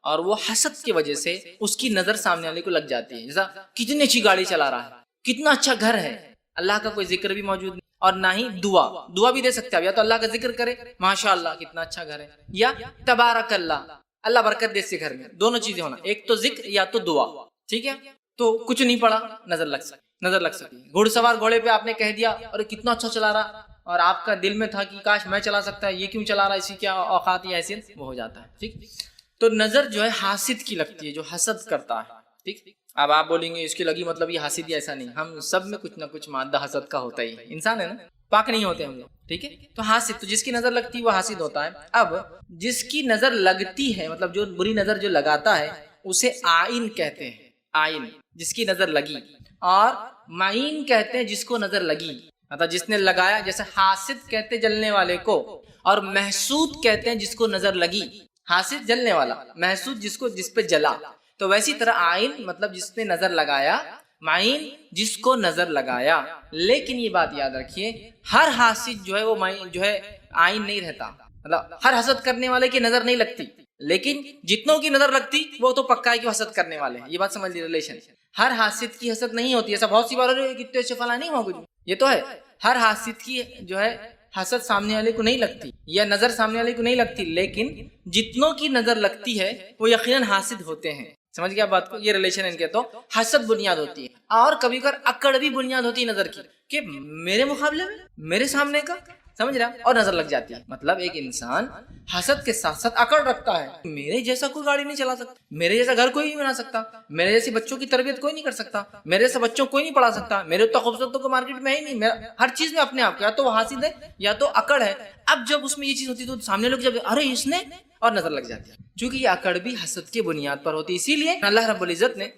اور وہ حسد کی وجہ سے اس کی نظر سامنے والے کو لگ جاتی ہے، جیسا کتنی اچھی گاڑی چلا رہا ہے، کتنا اچھا گھر ہے، اللہ کا کوئی ذکر بھی موجود نہیں، اور نہ ہی دعا بھی دے سکتے ہیں، یا تو اللہ کا ذکر کرے ماشاء اللہ کتنا اچھا گھر ہے، یا تبارک اللہ برکت دے اس کے گھر میں، دونوں چیزیں ہونا، ایک تو ذکر یا تو دعا، ٹھیک ہے، تو کچھ نہیں پڑا نظر لگ سکتی، گھوڑ سوار گھوڑے پہ آپ نے کہہ دیا اور کتنا اچھا چلا رہا، اور آپ کا دل میں تھا کہ کاش میں چلا سکتا ہے، یہ کیوں چلا رہا، اسی کیا اوقات یا حیثیت، وہ ہو جاتا ہے، ٹھیک۔ تو نظر جو ہے حاسد کی لگتی ہے، جو حسد کرتا ہے، ٹھیک۔ اب آپ بولیں گے اس کی لگی مطلب یہ حاسد ہی، ایسا نہیں، ہم سب میں کچھ نہ کچھ مادہ حسد کا ہوتا ہی ہے، انسان ہے نا، پاک نہیں ہوتے ہم لوگ، ٹھیک ہے۔ تو حاسد، تو جس کی نظر لگتی ہے وہ حاسد ہوتا ہے۔ اب جس کی نظر لگتی ہے، مطلب جو بری نظر جو لگاتا ہے اسے عائن کہتے ہیں، عائن جس کی نظر لگی، اور معین کہتے ہیں جس کو نظر لگی، مطلب جس نے لگایا، جیسے حاسد کہتے جلنے والے کو، اور محسود کہتے ہیں جس کو نظر لگی، حاسد جلنے والا، محسود جس پہ جلا، تو ویسی طرح عائن مطلب جس نے نظر لگایا، معین جس کو نظر لگایا۔ لیکن یہ بات یاد رکھیے، ہر حاسد جو ہے وہ جو ہے عائن نہیں رہتا، مطلب ہر حسد کرنے والے کی نظر نہیں لگتی، لیکن جتنوں کی نظر لگتی وہ تو پکا ہے کہ حسد کرنے والے ہیں، یہ بات سمجھ لی، ریلیشن۔ ہر حاسد کی حسد نہیں ہوتی، ایسا بہت سی بار کتنے اچھے فلاں نہیں ہوا کچھ، یہ تو ہے، ہر حاسد کی جو ہے حسد سامنے والے کو نہیں لگتی، یا نظر سامنے والے کو نہیں لگتی، لیکن جتنوں کی نظر لگتی ہے وہ یقیناً حاسد ہوتے ہیں، سمجھ گیا بات کو، یہ ریلیشن ان کے۔ تو حسد بنیاد ہوتی ہے، اور کبھی کبھار اکڑ بھی بنیاد ہوتی ہے نظر کی، کہ میرے مقابلے میں، میرے سامنے کا، سمجھ رہا، اور نظر لگ جاتی ہے، مطلب ایک انسان حسد کے ساتھ ساتھ اکڑ رکھتا ہے، میرے جیسا کوئی گاڑی نہیں چلا سکتا، میرے جیسا گھر کوئی نہیں بنا سکتا، میرے جیسے بچوں کی تربیت کوئی نہیں کر سکتا، میرے جیسے بچوں کوئی نہیں پڑھا سکتا، میرے تو خوبصورت کو مارکیٹ میں ہی نہیں، ہر چیز میں اپنے آپ کو، یا تو وہ حاسد ہے یا تو اکڑ ہے۔ اب جب اس میں یہ چیز ہوتی ہے تو سامنے لوگ جب ارے اس نے، اور نظر لگ جاتی ہے، چونکہ یہ اکڑ بھی حسد کی بنیاد پر ہوتی ہے، اسی لیے اللہ رب العزت نے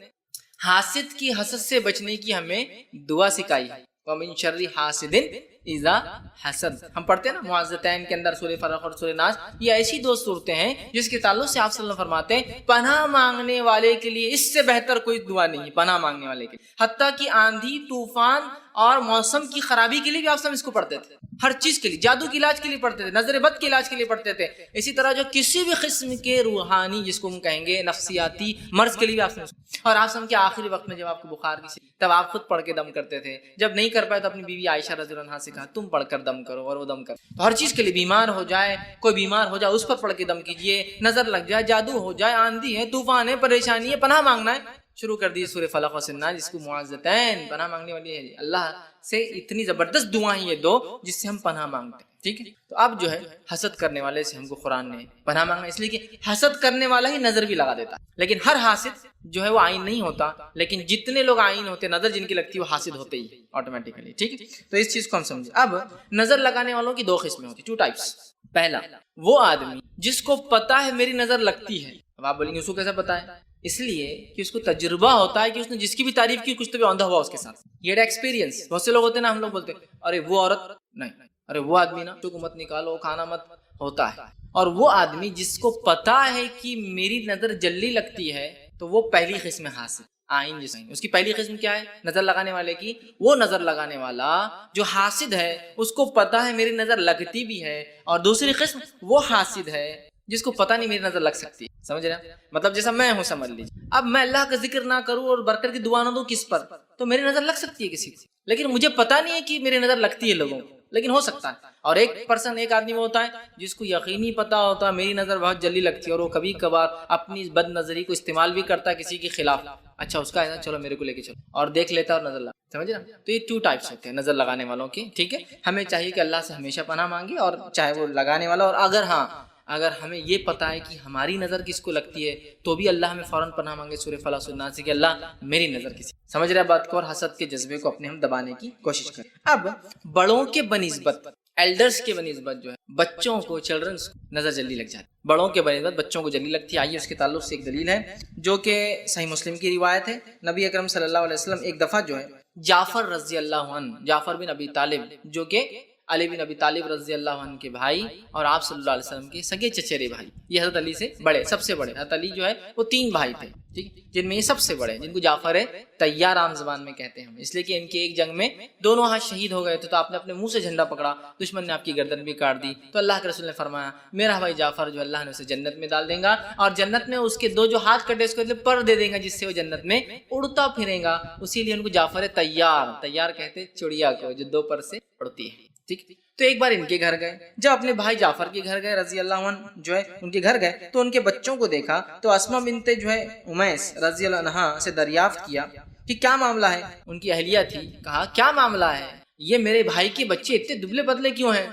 حاسد کی حسد سے بچنے کی ہمیں دعا سکھائی ہے، وَمِن شَرِّ حَاسِدٍ اذا حسد، ہم پڑھتے ہیں نا معوذتین کے اندر، سورہ فلق اور سورہ ناس، یہ ایسی دو صورتیں ہیں جس کے تعلق سے آپ صلی اللہ علیہ وسلم فرماتے ہیں پناہ مانگنے والے کے لیے اس سے بہتر کوئی دعا نہیں ہے، پناہ مانگنے والے کے لیے، حتیٰ کہ آندھی طوفان اور موسم کی خرابی کے لیے بھی آپ سب اس کو پڑھتے تھے، ہر چیز کے لیے، جادو کے علاج کے لیے پڑھتے تھے، نظر بد کے علاج کے لیے پڑھتے تھے، اسی طرح جو کسی بھی قسم کے روحانی، جس کو ہم کہیں گے نفسیاتی مرض کے لیے بھی آپ سب، اور آپ سب کے آخری وقت میں جب آپ کو بخار کی تب آپ خود پڑھ کے دم کرتے تھے، جب نہیں کر پائے تو اپنی بیوی عائشہ رضی اللہ عنہا سے کہا تم پڑھ کر دم کرو، اور وہ دم کر، تو ہر چیز کے لیے، بیمار ہو جائے، کوئی بیمار ہو جائے اس پر پڑھ کے دم کیجئے، نظر لگ جائے، جادو ہو جائے، آندھی ہے، طوفان ہے، پریشانی ہے، پناہ مانگنا ہے، شروع کر دی سورہ فلق و سنہ، جس کو معوذتین پناہ مانگنے والی ہے، اللہ سے اتنی زبردست دعائیں یہ دو جس سے ہم پناہ مانگتے ہیں، ٹھیک ہے۔ تو اب جو ہے حسد کرنے والے سے ہم کو قرآن نے پناہ مانگنا، اس لیے کہ حسد کرنے والا ہی نظر بھی لگا دیتا ہے، لیکن ہر حاسد جو ہے وہ عین نہیں ہوتا، لیکن جتنے لوگ عین ہوتے، نظر جن کی لگتی ہے وہ حاسد ہوتے ہی آٹومیٹیکلی، ٹھیک ہے۔ تو اس چیز کو ہم سمجھیں۔ اب نظر لگانے والوں کی دو قسمیں ہوتی، 2 ٹائپس۔ پہلا، وہ آدمی جس کو پتا ہے میری نظر لگتی ہے، اب آپ بولیں گے اس کو کیسا پتا ہے؟ اس لیے کہ اس کو تجربہ ہوتا ہے کہ اس نے جس کی بھی تعریف کی کچھ تو بھی آندھا ہوا اس کے ساتھ، یہ ایکسپیرینس۔ بہت سے لوگ ہوتے ہیں نا، ہم لوگ بولتے ہیں ارے وہ عورت نہیں، ارے وہ آدمی نا، تو مت نکالو، کھانا مت، ہوتا ہے۔ اور وہ آدمی جس کو پتا ہے کہ میری نظر جلدی لگتی ہے، تو وہ پہلی قسم حاسد، عین جس اس کی پہلی قسم کیا ہے نظر لگانے والے کی؟ وہ نظر لگانے والا جو حاسد ہے اس کو پتا ہے میری نظر لگتی بھی ہے، اور دوسری قسم وہ حاسد ہے جس کو پتہ نہیں میری نظر لگ سکتی، سمجھ رہے ہیں؟ مطلب جیسا میں ہوں، سمجھ لیجیے، اب میں اللہ کا ذکر نہ کروں اور برکت کی دعا نہ دوں کس پر، تو میری نظر لگ سکتی ہے کسی کو، لیکن مجھے پتا نہیں ہے کہ میری نظر لگتی ہے لوگوں کو، لیکن ہو سکتا ہے۔ اور ایک آدمی وہ ہوتا ہے جس کو یقینی پتا ہوتا ہے میری نظر بہت جلدی لگتی ہے، اور وہ کبھی کبھار اپنی اس بد نظری کو استعمال بھی کرتا ہے کسی کے خلاف، اچھا اس کا ہے نا، چلو میرے کو لے کے چلو، اور دیکھ لیتا ہے اور نظر لگا، سمجھے نا؟ تو یہ 2 ٹائپس ہوتے ہیں نظر لگانے والوں کے، ٹھیک ہے۔ ہمیں چاہیے کہ اللہ سے ہمیشہ پناہ مانگے، اور چاہے وہ لگانے والا، اور اگر ہاں اگر ہمیں یہ پتہ ہے کہ ہماری نظر کس کو لگتی ہے تو بھی اللہ ہمیں فوراً پناہ مانگے سورہ فلاح سورہ ناس سے کہ اللہ میری نظر کسی. سمجھ رہے بات کو؟ اور حسد کے جذبے کو اپنے ہم دبانے کی کوشش کریں. اب بڑوں کے بنسبت ایلڈرز کے بنسبت جو ہے بچوں کو چلڈرنس نظر جلدی لگ جاتی ہے. بڑوں کے بنسبت بچوں کو جلدی لگتی ہے. آئیے اس کے تعلق سے ایک دلیل ہے جو کہ صحیح مسلم کی روایت ہے. نبی اکرم صلی اللہ علیہ وسلم ایک دفعہ جو ہے جعفر رضی اللہ عنہ، جعفر بن ابی طالب جو کہ علی بن ابی طالب رضی اللہ عنہ کے بھائی اور آپ صلی اللہ علیہ وسلم کے سگے چچیرے بھائی، یہ حضرت علی سے بڑے، سب سے بڑے. حضرت علی جو ہے وہ 3 بھائی تھے، ٹھیک، جن میں یہ سب سے بڑے، جن کو جعفر طیار عام زبان میں کہتے ہیں ہم، اس لیے کہ ان کے ایک جنگ میں دونوں ہاتھ شہید ہو گئے تھے تو آپ نے اپنے منہ سے جھنڈا پکڑا، دشمن نے آپ کی گردن بھی کاٹ دی. تو اللہ کے رسول نے فرمایا میرا بھائی جعفر جو اللہ نے اسے جنت میں ڈال دے گا، اور جنت میں اس کے 2 جو ہاتھ کٹے اس کو پر دے دے گا جس سے وہ جنت میں اڑتا پھرے گا. اسی لیے ان کو جعفر طیار کہتے چڑیا کو جو 2 پر سے اڑتی ہے، ٹھیک. تو ایک بار ان کے گھر گئے، جب اپنے بھائی جعفر کے گھر گئے رضی اللہ عنہ جو ہے ان کے گھر گئے تو ان کے بچوں کو دیکھا تو اسما بنت جو ہے امیس رضی اللہ عنہا سے دریافت کیا کہ کیا معاملہ ہے. ان کی اہلیہ تھی، کہا کیا معاملہ ہے، یہ میرے بھائی کے بچے اتنے دبلے پتلے کیوں ہیں؟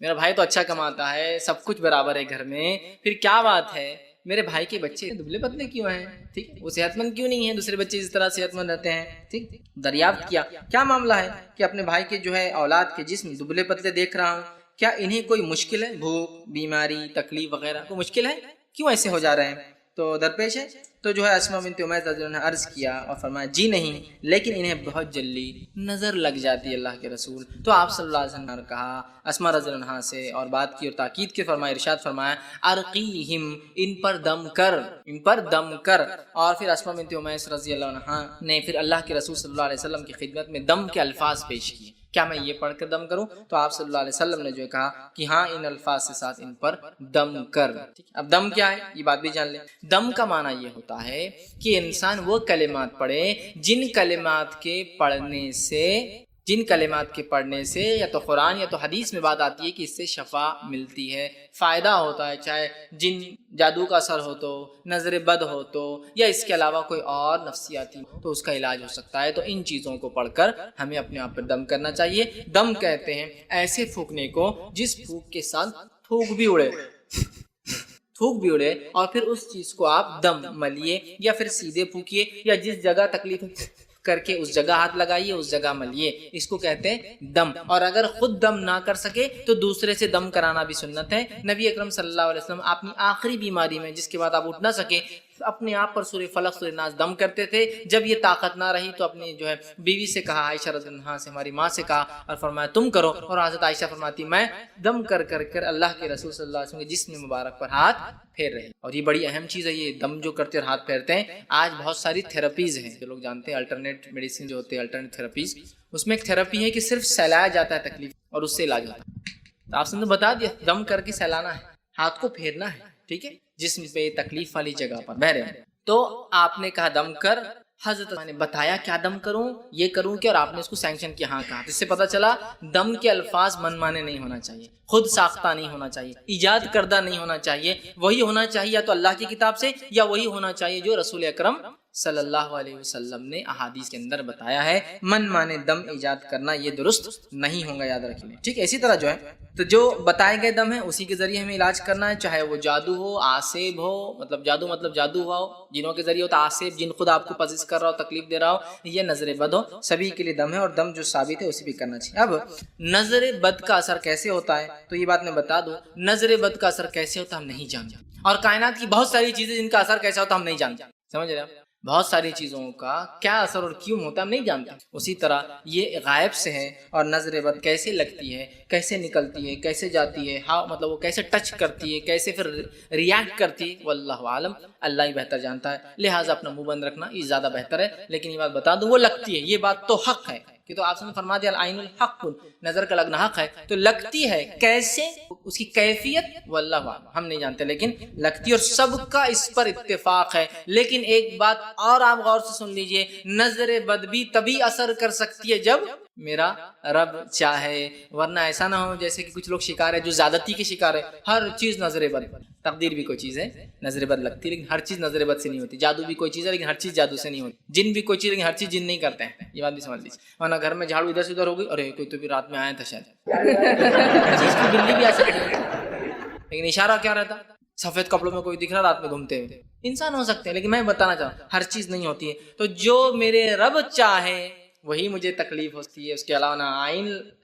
میرا بھائی تو اچھا کماتا ہے، سب کچھ برابر ہے گھر میں، پھر کیا بات ہے میرے بھائی کے بچے دبلے پتلے کیوں ہیں؟ ٹھیک، وہ صحت مند کیوں نہیں ہیں؟ دوسرے بچے اس طرح صحت مند رہتے ہیں. ٹھیک، دریافت کیا کیا معاملہ ہے کہ اپنے بھائی کے جو ہے اولاد کے جسم دبلے پتلے دیکھ رہا ہوں، کیا انہیں کوئی مشکل ہے، بھوک، بیماری، تکلیف وغیرہ کوئی مشکل ہے، کیوں ایسے ہو جا رہے ہیں؟ تو درپیش ہے تو جو ہے اسما بنت امیس رضی اللہ عنہ نے عرض کیا اور فرمایا جی نہیں، لیکن انہیں بہت جلدی نظر لگ جاتی ہے اللہ کے رسول. تو آپ صلی اللہ علیہ وسلم نے کہا اسما رضی اللہ عنہ سے اور بات کی اور تاکید کے فرمایا، ارشاد فرمایا ارقیہم، ان پر دم کر، ان پر دم کر. اور پھر اسما بنت امیس رضی اللہ عنہ نے پھر اللہ کے رسول صلی اللہ علیہ وسلم کی خدمت میں دم کے الفاظ پیش کیے، کیا میں یہ پڑھ کر دم کروں؟ تو آپ صلی اللہ علیہ وسلم نے جو کہا کہ ہاں ان الفاظ سے ساتھ ان پر دم کر. اب دم کیا ہے یہ بات بھی جان لیں. دم کا معنی یہ ہوتا ہے کہ انسان وہ کلمات پڑھے جن کلمات کے پڑھنے سے یا تو قرآن یا تو حدیث میں بات آتی ہے کہ اس سے شفا ملتی ہے، فائدہ ہوتا ہے، چاہے جن جادو کا اثر ہو تو، نظر بد ہو تو، یا اس کے علاوہ کوئی اور نفسیاتی ہو تو اس کا علاج ہو سکتا ہے. تو ان چیزوں کو پڑھ کر ہمیں اپنے آپ پر دم کرنا چاہیے. دم کہتے ہیں ایسے پھونکنے کو جس پھونک کے ساتھ تھوک بھی اڑے اور پھر اس چیز کو آپ دم ملیے یا پھر سیدھے پھونکیے یا جس جگہ تکلیف کر کے اس جگہ ہاتھ لگائیے، اس جگہ ملیے، اس کو کہتے ہیں دم. اور اگر خود دم نہ کر سکے تو دوسرے سے دم کرانا بھی سنت ہے. نبی اکرم صلی اللہ علیہ وسلم اپنی آخری بیماری میں جس کے بعد آپ اٹھ نہ سکے اپنے آپ پر سورہ فلق سورہ ناس دم کرتے تھے. جب یہ طاقت نہ رہی تو اپنی جو ہے بیوی سے کہا، عائشہ رضی اللہ عنہا سے، ہماری ماں سے کہا اور فرمایا تم کرو. اور حضرت عائشہ فرماتی میں دم کر اللہ کے رسول صلی اللہ علیہ وسلم کے جسم مبارک پر ہاتھ پھیر رہے. اور یہ بڑی اہم چیز ہے، یہ دم جو کرتے اور ہاتھ پھیرتے ہیں. آج بہت ساری تھراپیز ہیں جو لوگ جانتے ہیں، الٹرنیٹ میڈیسن جو ہوتے ہیں، الٹرنیٹ تھراپیز، اس میں ایک تھراپی ہے کہ صرف سہلایا جاتا ہے تکلیف اور اس سے علاج ہوتا ہے. تو آپ نے بتا دیا دم کر کے سہلانا ہے، ہاتھ کو پھیرنا ہے، ٹھیک ہے، جسم پہ تکلیف والی جگہ پر بہرے. تو آپ نے کہا دم کر، حضرت نے بتایا کیا دم کروں، یہ کروں کیا، اور آپ نے اس کو سینکشن کیا. ہاں کہا. اس سے پتہ چلا دم کے الفاظ من مانے نہیں ہونا چاہیے، خود ساختہ نہیں ہونا چاہیے، ایجاد کردہ نہیں ہونا چاہیے. وہی ہونا چاہیے یا تو اللہ کی کتاب سے یا وہی ہونا چاہیے جو رسول اکرم صلی اللہ علیہ وسلم نے احادیث کے اندر بتایا ہے. من مانے دم ایجاد کرنا یہ درست نہیں ہوگا، یاد رکھیے. ٹھیک ہے، اسی طرح جو ہے تو جو بتائے گئے دم ہے اسی کے ذریعے ہمیں علاج کرنا ہے، چاہے وہ جادو ہو، آسیب ہو، مطلب جادو ہوا ہو، جنوں کے ذریعے ہوتا آسیب، جن خود آپ کو پزش کر رہا ہو، تکلیف دے رہا ہو، یہ نظر بد ہو، سبھی کے لیے دم ہے. اور دم جو ثابت ہے اسی بھی کرنا چاہیے. اب نظر بد کا اثر کیسے ہوتا ہے تو یہ بات میں بتا دوں. نظر بد کا اثر کیسے ہوتا ہم نہیں جانتے، اور کائنات کی بہت ساری چیزیں جن کا اثر کیسا ہوتا ہم نہیں جانتے. سمجھ رہے ہیں؟ بہت ساری چیزوں کا کیا اثر اور کیوں ہوتا ہم نہیں جانتے. اسی طرح یہ غائب سے ہے. اور نظر بد کیسے لگتی ہے، کیسے نکلتی ہے، کیسے جاتی ہے، ہاں مطلب وہ کیسے ٹچ کرتی ہے، کیسے پھر ریاکٹ کرتی ہے، واللہ عالم، اللہ ہی بہتر جانتا ہے. لہٰذا اپنا منہ بند رکھنا یہ زیادہ بہتر ہے. لیکن یہ بات بتا دوں وہ لگتی ہے، یہ بات تو حق ہے کہ تو آپ نے فرما دیا العین الحق، نظر کا لگنا حق ہے. تو لگتی ہے کیسے، اس کی کیفیت واللہ عالم ہم نہیں جانتے، لیکن لگتی ہے اور سب کا اس پر اتفاق ہے. لیکن ایک بات اور آپ غور سے سن لیجئے، نظر بد بھی تبھی اثر کر سکتی ہے جب میرا رب چاہے، ورنہ ایسا نہ ہو جیسے کہ کچھ لوگ شکار ہے جو زیادتی کے شکار ہے. ہر چیز نظر بد، تقدیر بھی کوئی چیز ہے نظر بد لگتی ہے لیکن ہر چیز نظر بد سے نہیں ہوتی. جادو بھی کوئی چیز ہے لیکن ہر چیز جادو سے نہیں ہوتی. جن بھی کوئی چیز لیکن ہر چیز جن نہیں کرتے ہیں، یہ بات بھی سمجھ لیجیے. ورنہ گھر میں جھاڑو ادھر سے ادھر ہو گئی، ارے کوئی تو بھی رات میں آیا تھا شاید، چیز کی بلی بھی آ سکتی ہے. لیکن اشارہ کیا رہتا؟ سفید کپڑوں میں کوئی دکھ رہا رات میں گھومتے ہوئے، انسان ہو سکتے ہیں، لیکن میں بتانا چاہوں ہر چیز نہیں ہوتی ہے. تو جو میرے رب چاہے وہی مجھے تکلیف ہوتی ہے، اس کے علاوہ نہ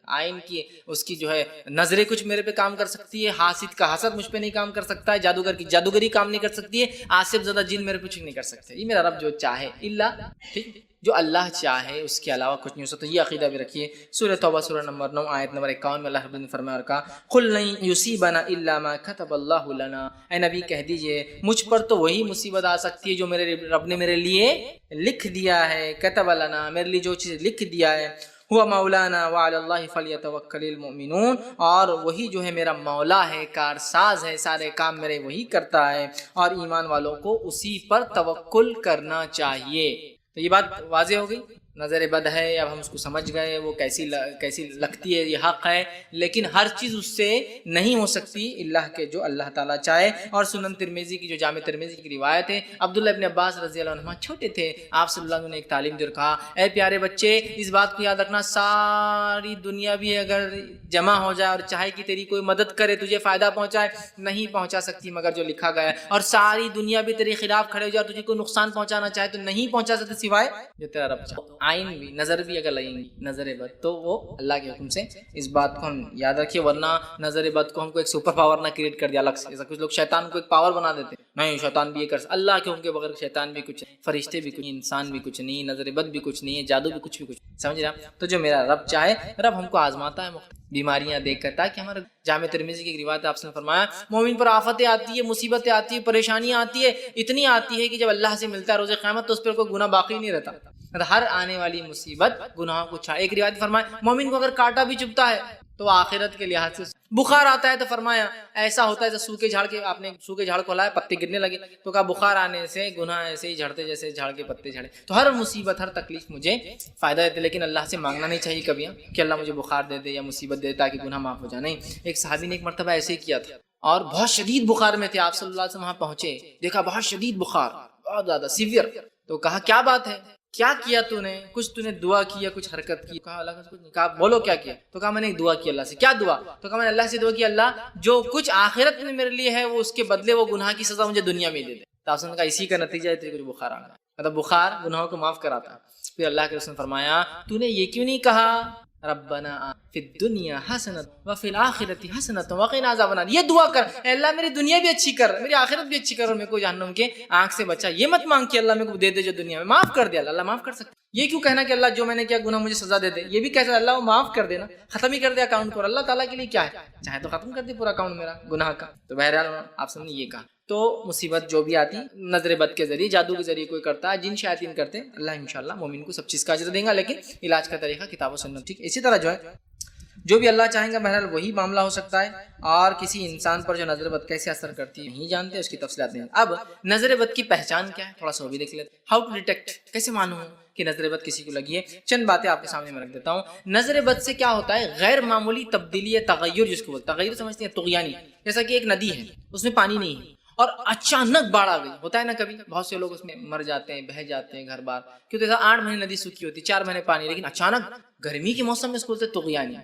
آئین کی اس کی جو ہے نظریں کچھ میرے پہ کام کر سکتی ہے، حاسد کا حسد مجھ پہ نہیں کام کر سکتا ہے، جادوگر کی جادوگری کام نہیں کر سکتی ہے، آصف زدہ جن میرے پہ کچھ نہیں کر سکتے. یہ میرا رب جو چاہے، اللہ ٹھیک جو اللہ چاہے اس کے علاوہ کچھ نہیں ہو سکتا. یہ عقیدہ بھی رکھیے. سورہ توبہ سورہ نمبر 9 آیت نمبر 51 میں اللہ رب نے فرمایا اور کہا قل لن یصیبنا الا ما كتب اللہ لنا، اے نبی کہہ دیجئے مجھ پر تو وہی مصیبت آ سکتی ہے جو میرے رب نے میرے لیے لکھ دیا ہے. کتب لنا، میرے لیے جو چیز لکھ دیا ہے. ہوا مولانا وعلی اللہ فلیتوکل المؤمنون، اور وہی جو ہے میرا مولا ہے، کارساز ہے، سارے کام میرے وہی کرتا ہے، اور ایمان والوں کو اسی پر توکل کرنا چاہیے. تو یہ بات واضح ہو گئی. نظر بد ہے، اب ہم اس کو سمجھ گئے وہ کیسی لگتی ہے، یہ حق ہے، لیکن ہر چیز اس سے نہیں ہو سکتی اللہ کے جو اللہ تعالیٰ چاہے. اور سنن ترمذی کی جو جامع ترمذی کی روایت ہے، عبداللہ ابن عباس رضی اللہ عنہ چھوٹے تھے، آپ صلی اللہ علیہ وسلم نے ایک تعلیم دے کہا اے پیارے بچے اس بات کو یاد رکھنا، ساری دنیا بھی اگر جمع ہو جائے اور چاہے کہ تیری کوئی مدد کرے، تجھے فائدہ پہنچائے، نہیں پہنچا سکتی مگر جو لکھا گیا ہے. اور ساری دنیا بھی تیرے خلاف کھڑے ہو جائے اور تجھے کوئی نقصان پہنچانا چاہے تو نہیں پہنچا سکتے سوائے جو تیرا رب چاہے. آئین بھی نظر بھی اگر لگیں گی نظر بد تو وہ اللہ کے حکم سے. اس بات کو ہم یاد رکھیے، ورنہ نظر بد کو ہم کو ایک سپر پاور نہ کریٹ کر دیا الگ سے. جیسا کچھ لوگ شیطان کو ایک پاور بنا دیتے ہیں، نہیں شیطان بھی یہ کر سکتا، اللہ کے حکم کے بغیر شیطان بھی کچھ، فرشتے بھی کچھ، انسان بھی کچھ نہیں، نظر بد بھی کچھ نہیں ہے، جادو بھی کچھ، سمجھ رہے ہیں. تو جو میرا رب چاہے، رب ہم کو آزماتا ہے بیماریاں دیکھ کر، تاکہ ہمارا جامع ترمذی کی ایک روایت آپ نے فرمایا مومن پر آفتیں آتی ہے، مصیبتیں آتی ہے، پریشانیاں آتی ہے، اتنی آتی ہے کہ جب اللہ سے ملتا ہے روز قیامت تو اس پر کوئی گناہ باقی نہیں رہتا. ہر آنے والی مصیبت گناہوں کو چھا. ایک روایت فرمایا مومن کو اگر کانٹا بھی چبھتا ہے تو آخرت کے لحاظ سے، بخار آتا ہے تو فرمایا ایسا ہوتا ہے جیسے سوکھے جھاڑ کے، آپ نے سوکھے جھاڑ کو لایا پتے گرنے لگے تو کہا بخار آنے سے گناہ ایسے ہی جھڑتے جیسے جھاڑ کے پتے جھڑے. تو ہر مصیبت ہر تکلیف مجھے فائدہ دیتے، لیکن اللہ سے مانگنا نہیں چاہیے کبھی کہ اللہ مجھے بخار دے دے یا مصیبت دے دے تاکہ گناہ معاف ہو جائے. نہیں، ایک صحابی نے ایک مرتبہ ایسے ہی کیا تھا اور بہت شدید بخار میں تھے، آپ صلی اللہ علیہ وسلم وہاں پہنچے، دیکھا بہت شدید بخار، بہت زیادہ سیویئر. تو کہا کیا بات ہے، کیا کیا تو نے، کچھ تو نے دعا کی یا کچھ حرکت کی؟ کہا اللہ کا کچھ نہیں. کہا بولو کیا کیا؟ تو کہا میں نے ایک دعا کی اللہ سے. کیا دعا؟ تو کہا میں نے اللہ سے دعا کی اللہ جو کچھ آخرت میں میرے لیے ہے وہ اس کے بدلے وہ گناہ کی سزا مجھے دنیا میں دے دے. تو آپ نے کہا اسی کا نتیجہ ہے تجھے کچھ بخار آنا، مطلب بخار گناہوں کو معاف کراتا. پھر اللہ کے رسول نے فرمایا تو نے یہ کیوں نہیں کہا ربنا فی الدنیا حسنۃ وفی الآخرۃ حسنۃ وقنا عذاب النار؟ یہ دعا کر اے اللہ میری دنیا بھی اچھی کر، میری آخرت بھی اچھی کر، اور میرے کو جہنم کے آنکھ سے بچا. یہ مت مانگ کہ اللہ میرے کو دے دے جو دنیا میں معاف کر دے. اللہ معاف کر سکتا. یہ کیوں کہنا کہ اللہ جو میں نے کیا گناہ مجھے سزا دے دے؟ یہ بھی کہتا ہے اللہ وہ معاف کر دینا، ختم ہی کر دے اکاؤنٹ کو. اللہ تعالیٰ کے لیے کیا ہے، چاہے تو ختم کر دے پورا اکاؤنٹ میرا گناہ کا. تو بہرحال آپ سب نے یہ کہا. تو مصیبت جو بھی آتی نظر بد کے ذریعے، جادو کے ذریعے کوئی کرتا ہے، جن شیاطین کرتے ہیں، اللہ انشاءاللہ مومن کو سب چیز کا اجر دیں گا، لیکن علاج کا طریقہ کتاب و سنت. ٹھیک، اسی طرح جو ہے جو بھی اللہ چاہیں گا بہرحال وہی معاملہ ہو سکتا ہے. اور کسی انسان پر جو نظر بد کیسے اثر کرتی ہے نہیں جانتے، اس کی تفصیلات نہیں. اب نظر بد کی پہچان کیا ہے تھوڑا سا وہ بھی دیکھ لیتے. ہاؤ ٹو ڈیٹیکٹ، کیسے معلوم کہ نظر بد کسی کو لگی ہے. چند باتیں آپ کے سامنے میں رکھ دیتا ہوں. نظر بد سے کیا ہوتا ہے، غیر معمولی تبدیلی یا تغیر، جس کو بولتے ہیں تغیر سمجھتے ہیں طغیانی. جیسا کہ ایک ندی ہے اس میں پانی نہیں ہے اور اچانک باڑھ آ گئی، ہوتا ہے نا کبھی، بہت سے لوگ اس میں مر جاتے ہیں، بہہ جاتے ہیں گھر بار. کیوں؟ تو 8 مہینے ندی سوکھی ہوتی، 4 مہینے پانی، لیکن اچانک گرمی کے موسم میں اس کو بولتے ہیں طغیانی.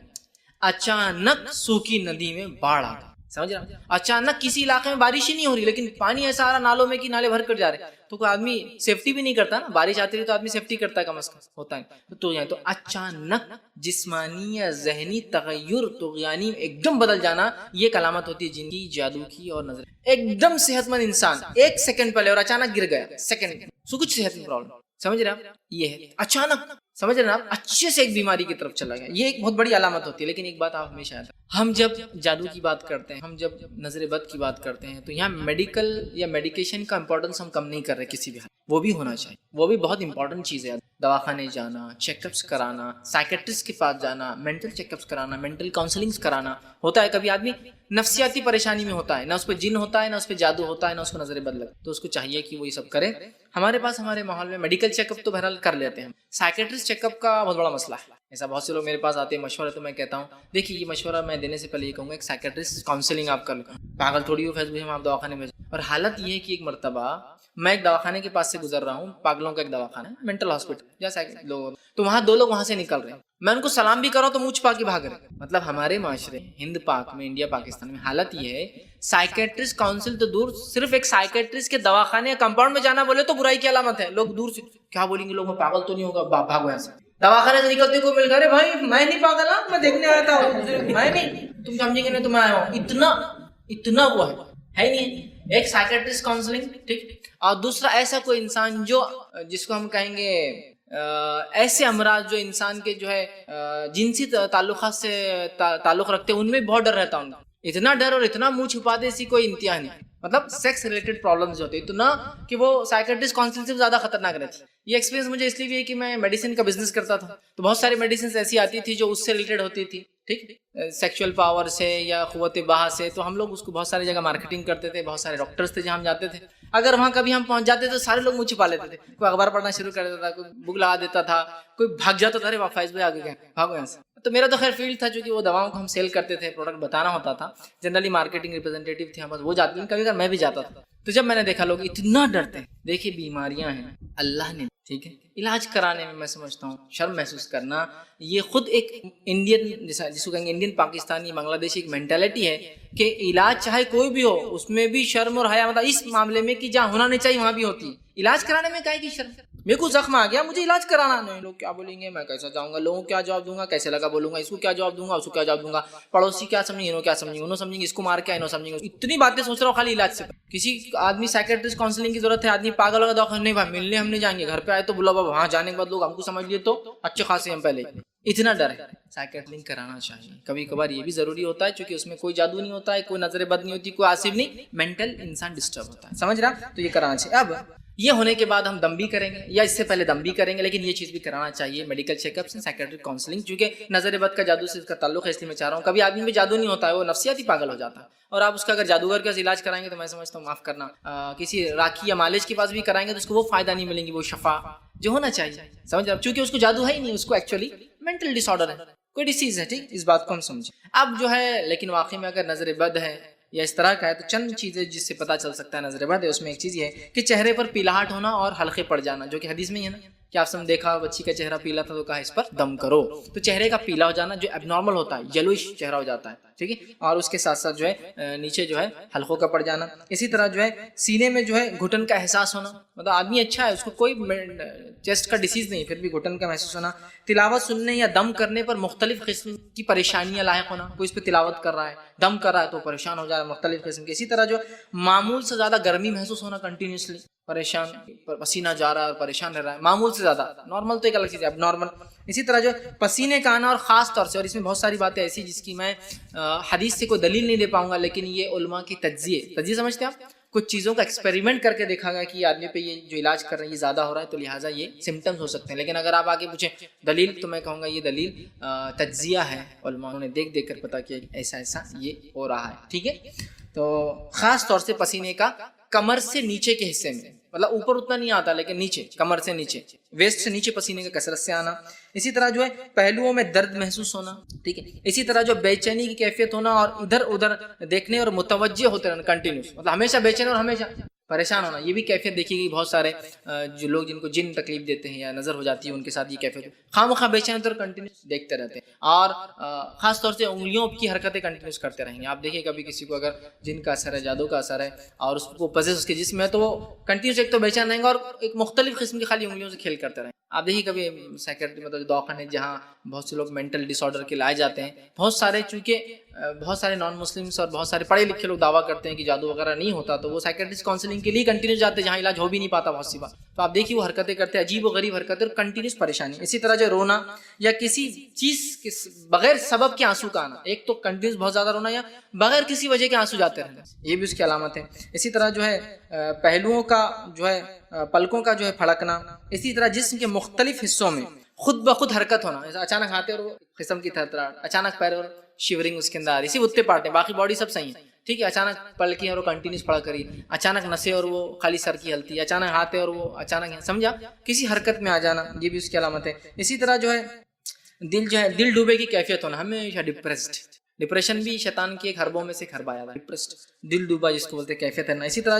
اچانک سوکھی ندی میں باڑھ آ گئی، سمجھ رہا ہوں. اچانک کسی علاقے میں بارش ہی نہیں ہو رہی لیکن پانی ایسا آ رہا نالوں میں کہ نالے بھر کر جا رہے، تو کوئی آدمی سیفٹی بھی نہیں کرتا نا. بارش آتی رہی تو آدمی سیفٹی کرتا ہے کم از کم، ہوتا ہے. تو اچانک جسمانی یا ذہنی تغیر طغیانی ایک دم بدل جانا، یہ ایک علامت ہوتی ہے جن کی، جادو کی اور نظر. ایک دم صحت مند انسان 1 سیکنڈ پہلے اور اچانک گر گیا، سیکنڈ سو کچھ صحت میں پرابلم، سمجھ رہے آپ، یہ ہے اچانک، سمجھ رہے ہیں آپ، اچھے سے ایک بیماری کی طرف چلا گیا. یہ ایک بہت بڑی علامت ہوتی ہے. لیکن ایک بات آپ ہمیشہ یاد رکھیں، ہم جب جادو کی بات کرتے ہیں، ہم جب نظر بد کی بات کرتے ہیں، تو یہاں میڈیکل یا میڈیکیشن کا امپورٹنس ہم کم نہیں کر رہے کسی بھی حال، وہ بھی ہونا چاہیے، وہ بھی بہت امپورٹنٹ چیز ہے. دواخانے جانا، چیک اپس کرانا، سائیکٹرسٹ کے پاس جانا، مینٹل چیک اپس کرانا، مینٹل کاؤنسلنگس کرانا. ہوتا ہے کبھی آدمی نفسیاتی پریشانی میں ہوتا ہے، نہ اس پہ جن ہوتا ہے، نہ اس پہ جادو ہوتا ہے، نہ اس کو نظر بد لگتا، تو اس کو چاہیے کہ وہ یہ سب کرے. ہمارے پاس ہمارے ماحول میں میڈیکل چیک اپ تو بہرحال کر لیتے ہیں. سائیکٹرسٹ چیک اپ کا بہت بڑا مسئلہ ہے. ایسا بہت سے لوگ میرے پاس آتے ہیں مشورہ، تو میں کہتا ہوں دیکھیے یہ مشورہ میں دینے سے پہلے یہ کہوں گا ایک سائیکٹرسٹ کاؤنسلنگ آپ کر لیں. پاگل تھوڑی ہو فیس بھائی ہم آپ دواخانے میں. اور حالت یہ ہے کہ ایک مرتبہ میں ایک دواخانے کے پاس سے گزر رہا ہوں، پاگلوں کا ایک دواخانہ ہے، مینٹل ہاسپٹل جیسا لوگ، تو وہاں دو لوگ وہاں سے نکل رہے ہیں، میں ان کو سلام بھی کر رہا ہوں تو منہ چھپا کے بھاگ رہے ہیں۔ مطلب ہمارے معاشرے ہند پاک میں، انڈیا پاکستان میں حالت یہ ہے، سائیکیٹرسٹ کاؤنسل تو دور، صرف ایک سائیکیٹرسٹ کے دواخانے یا کمپاؤنڈ میں جانا بولے تو برائی کی علامت ہے، لوگ دور سے کیا بولیں گے، لوگ پاگل تو نہیں ہوگا، بھاگو یہاں سے۔ دواخانے سے نکلتے کو مل گئے، بھائی میں نہیں پاگل ہوں، میں دیکھنے آیا تھا، میں نہیں، تم سمجھیں گے نہیں تو میں آیا ہوں، اتنا وہ ہے نہیں۔ ایک سائیکیٹرسٹ کاؤنسلنگ، ٹھیک، اور دوسرا ایسا کوئی انسان جو جس کو ہم کہیں گے ایسے امراض جو انسان کے جو ہے جنسی تعلقات سے تعلق رکھتے ہیں، ان میں بہت ڈر رہتا ہوں، اتنا ڈر اور اتنا منہ چھپا دے، اسی کوئی انتہا نہیں۔ مطلب سیکس ریلیٹڈ پرابلمز ہوتے اتنا کہ وہ سائیکیٹرسٹ کاؤنسلنگ سے زیادہ خطرناک رہتی۔ یہ ایکسپیرینس مجھے اس لیے بھی ہے کہ میں میڈیسن کا بزنس کرتا تھا، تو بہت ساری میڈیسنز ایسی آتی تھی جو اس سے ریلیٹڈ ہوتی تھی، ٹھیک، سیکشل پاور سے یا قوت بہا سے، تو ہم لوگ اس کو بہت ساری جگہ مارکیٹنگ کرتے تھے، بہت سارے ڈاکٹرز تھے جہاں ہم جاتے تھے، اگر وہاں کبھی ہم پہنچ جاتے تو سارے لوگ منہ چھپا لیتے تھے، کوئی اخبار پڑھنا شروع کر دیتا تھا، کوئی بک لگا دیتا تھا، کوئی بھاگ جاتا تھا، ارے فائز بھائی آگے گئے، بھاگو یہاں سے۔ تو میرا تو خیر فیلڈ تھا، چونکہ وہ دواؤں کو ہم سیل کرتے تھے، پروڈکٹ بتانا ہوتا تھا، جنرلی مارکیٹنگ ریپرزینٹیٹیو تھے، بس وہ جاتے ہیں، کبھی کبھی میں بھی جاتا تھا۔ تو جب میں نے دیکھا لوگ اتنا ڈرتے ہیں، دیکھیے بیماریاں ہیں اللہ نے، ٹھیک ہے، علاج کرانے میں سمجھتا ہوں شرم محسوس کرنا یہ خود ایک انڈین جس کو کہیں گے انڈین پاکستانی بنگلہ دیشی ایک مینٹیلٹی ہے کہ علاج چاہے کوئی بھی ہو اس میں بھی شرم اور حیا، مطلب اس معاملے میں کہ جہاں ہونا نہیں چاہیے وہاں بھی ہوتی ہے، علاج کرانے میں کیا کی شرم، میرے کو زخم آ گیا مجھے علاج کرانا نہیں، لوگ کیا بولیں گے، میں کیسا جاؤں گا، لوگوں کو کیا جواب دوں گا، کیسے لگا بولوں گا، اس کو کیا جواب دوں گا، اس کو کیا جواب دوں گا، پڑوسی کیا سمجھیں گے، انہوں کیا سمجھیں گے، انہوں سمجھیں گے اس کو مار کے انہوں سمجھیں گے، اتنی باتیں سوچ رہا ہوں خالی علاج سے۔ کسی آدمی سائیکیٹرسٹ کاؤنسلنگ کی ضرورت ہے، آدمی پاگل ہوگا دواخانے نہیں بھائی ملنے ہم نہیں جائیں گے، گھر پہ آئے تو بلا بابا، وہاں جانے کے بعد لوگ ہم کو سمجھ لیے تو اچھے خاصے ہم پہلے، اتنا ڈر ہے۔ سائیکیٹرنگ کرانا چاہیے، کبھی کبھار یہ بھی ضروری ہوتا ہے چونکہ اس میں کوئی جادو نہیں ہوتا ہے، کوئی نظر بد نہیں ہوتی، کوئی آصف نہیں، مینٹل انسان ڈسٹرب ہوتا ہے، سمجھ رہا، تو یہ کرانا چاہیے۔ اب یہ ہونے کے بعد ہم دم بھی کریں گے یا اس سے پہلے دم بھی کریں گے، لیکن یہ چیز بھی کرانا چاہیے، میڈیکل چیک اپ سے سائیکیٹرک کاؤنسلنگ، چونکہ نظر بد کا جادو سے اس کا تعلق ہے، اس لیے میں چاہ رہا ہوں کبھی آدمی میں جادو نہیں ہوتا ہے، وہ نفسیاتی پاگل ہو جاتا ہے، اور آپ اس کا اگر جادوگر کے پاس علاج کرائیں گے تو میں سمجھتا ہوں معاف کرنا کسی راکھی یا مالش کے پاس بھی کرائیں گے تو اس کو وہ فائدہ نہیں ملیں گی، وہ شفا جو ہونا چاہیے، سمجھ رہے، چونکہ اس کو جادو ہے ہی نہیں، اس کو ایکچولی مینٹل ڈس آرڈر ہے، کوئی ڈیسیز ہے، ٹھیک، اس بات کو ہم سمجھیں۔ اب جو ہے لیکن واقعی میں اگر نظر بد ہے یا اس طرح کا ہے تو چند چیزیں جس سے پتہ چل سکتا ہے نظر بد ہے، اس میں ایک چیز یہ ہے کہ چہرے پر پیلاہٹ ہونا اور حلقے پڑ جانا، جو کہ حدیث میں ہی ہے نا کہ آپ نے دیکھا بچی کا چہرہ پیلا تھا تو کہا اس پر دم کرو، تو چہرے کا پیلا ہو جانا جو اب نارمل ہوتا ہے، یلوئش چہرہ ہو جاتا ہے، ٹھیک ہے، اور اس کے ساتھ ساتھ جو ہے نیچے جو ہے حلقوں کا پڑ جانا، اسی طرح جو ہے سینے میں جو ہے گھٹن کا احساس ہونا، مطلب آدمی اچھا ہے اس کو کوئی چیسٹ کا ڈیسیز نہیں پھر بھی گھٹن کا محسوس ہونا، تلاوت سننے یا دم کرنے پر مختلف قسم کی پریشانیاں لاحق ہونا، کوئی اس پہ تلاوت کر رہا ہے دم کر رہا ہے تو پریشان ہو جا رہا ہے مختلف قسم کی، اسی طرح جو معمول سے زیادہ گرمی محسوس ہونا، کنٹینیوسلی پریشان، پسینہ جا رہا ہے اور پریشان رہ رہا ہے، معمول سے زیادہ، نارمل تو ایک الگ چیز ہے، اب نارمل، اسی طرح جو پسینے کا آنا، اور خاص طور سے، اور اس میں بہت ساری باتیں ایسی جس کی میں حدیث سے کوئی دلیل نہیں دے پاؤں گا، لیکن یہ علماء کی تجزیے سمجھتے ہیں آپ، کچھ چیزوں کا ایکسپیریمنٹ کر کے دیکھا گیا کہ یہ آدمی پہ یہ جو علاج کر رہے ہیں یہ زیادہ ہو رہا ہے تو لہٰذا یہ سمٹمز ہو سکتے ہیں، لیکن اگر آپ آگے پوچھیں دلیل تو میں کہوں گا یہ دلیل تجزیہ ہے، علماء نے دیکھ کر پتا کیا ایسا یہ ہو رہا ہے، ٹھیک ہے۔ تو خاص طور سے پسینے کا کمر سے نیچے کے حصے میں، مطلب اوپر اتنا نہیں آتا لیکن نیچے، کمر سے نیچے، ویسٹ سے نیچے پسینے کا کثرت سے آنا، اسی طرح جو ہے پہلوؤں میں درد محسوس ہونا، ٹھیک ہے، اسی طرح جو بے چینی کی کیفیت ہونا اور ادھر ادھر دیکھنے اور متوجہ ہوتے رہنا، کنٹینیوس، مطلب ہمیشہ بے چین اور ہمیشہ پریشان ہونا، یہ بھی کیفیت دیکھی گئی، بہت سارے جو لوگ جن کو جن تکلیف دیتے ہیں یا نظر ہو جاتی ہے ان کے ساتھ یہ کیفیت، خواہ بے چین اور کنٹینیوس دیکھتے رہتے ہیں، اور خاص طور سے انگلیوں کی حرکتیں کنٹینیوس کرتے رہیں گے، آپ دیکھیں کبھی کسی کو اگر جن کا اثر ہے، جادو کا اثر ہے اور اس کو پزے اس کے جسم ہے تو وہ کنٹینیوس ایک تو بے چین رہیں گے اور ایک مختلف قسم کی خالی انگلیوں سے کھیل کرتے رہیں گے۔ آپ دیکھیے کبھی سائیکیٹری مطلب دواخانے جہاں بہت سے لوگ مینٹل ڈس آرڈر کے لائے جاتے ہیں، بہت سارے چونکہ بہت سارے نان مسلمس اور بہت سارے پڑھے لکھے لوگ دعویٰ کرتے ہیں کہ جادو وغیرہ نہیں ہوتا، تو وہ سائیکیٹرسٹ کاؤنسلنگ کے لیے کنٹینیوس جاتے ہیں جہاں علاج ہو بھی نہیں پاتا بہت سی بات، تو آپ دیکھیے وہ حرکتیں کرتے ہیں، عجیب و غریب حرکتیں اور کنٹینیوس پریشانی، اسی طرح جو رونا یا کسی چیز کے بغیر سبب کے آنسو کا آنا، ایک تو کنٹینیوس بہت زیادہ رونا یا بغیر کسی وجہ کے آنسو جاتے رہنا، یہ بھی اس کی علامت ہے، اسی طرح جو ہے پہلوؤں کا جو ہے پلکوں کا جو ہے پھڑکنا، اسی طرح جسم کے مختلف حصوں میں خود بخود حرکت ہونا، اچانک ہاتھیں اور قسم کی تھرتھراہٹ، اچانک پیر اور شیورنگ اس کے اندر آ رہی، صرف اتنے پارٹ ہیں باقی باڈی سب صحیح ہے، ٹھیک ہے، اچانک پلکیں اور وہ کنٹینیوس پڑا کری، اچانک نسیں اور وہ خالی سر کی ہلتی، اچانک ہاتھ اور وہ اچانک سمجھا کسی حرکت میں آ جانا، یہ بھی اس کی علامت ہے، اسی طرح جو ہے دل ڈوبے کی کیفیت ہونا، ہمیشہ ڈپریسڈ، ڈپریشن بھی شیطان کی ایک حربوں میں سے ایک حربہ آیا تھا، ڈپریسڈ، دل ڈوبا جس کو بولتے ہیں، کیفیت ہے نا۔ اسی طرح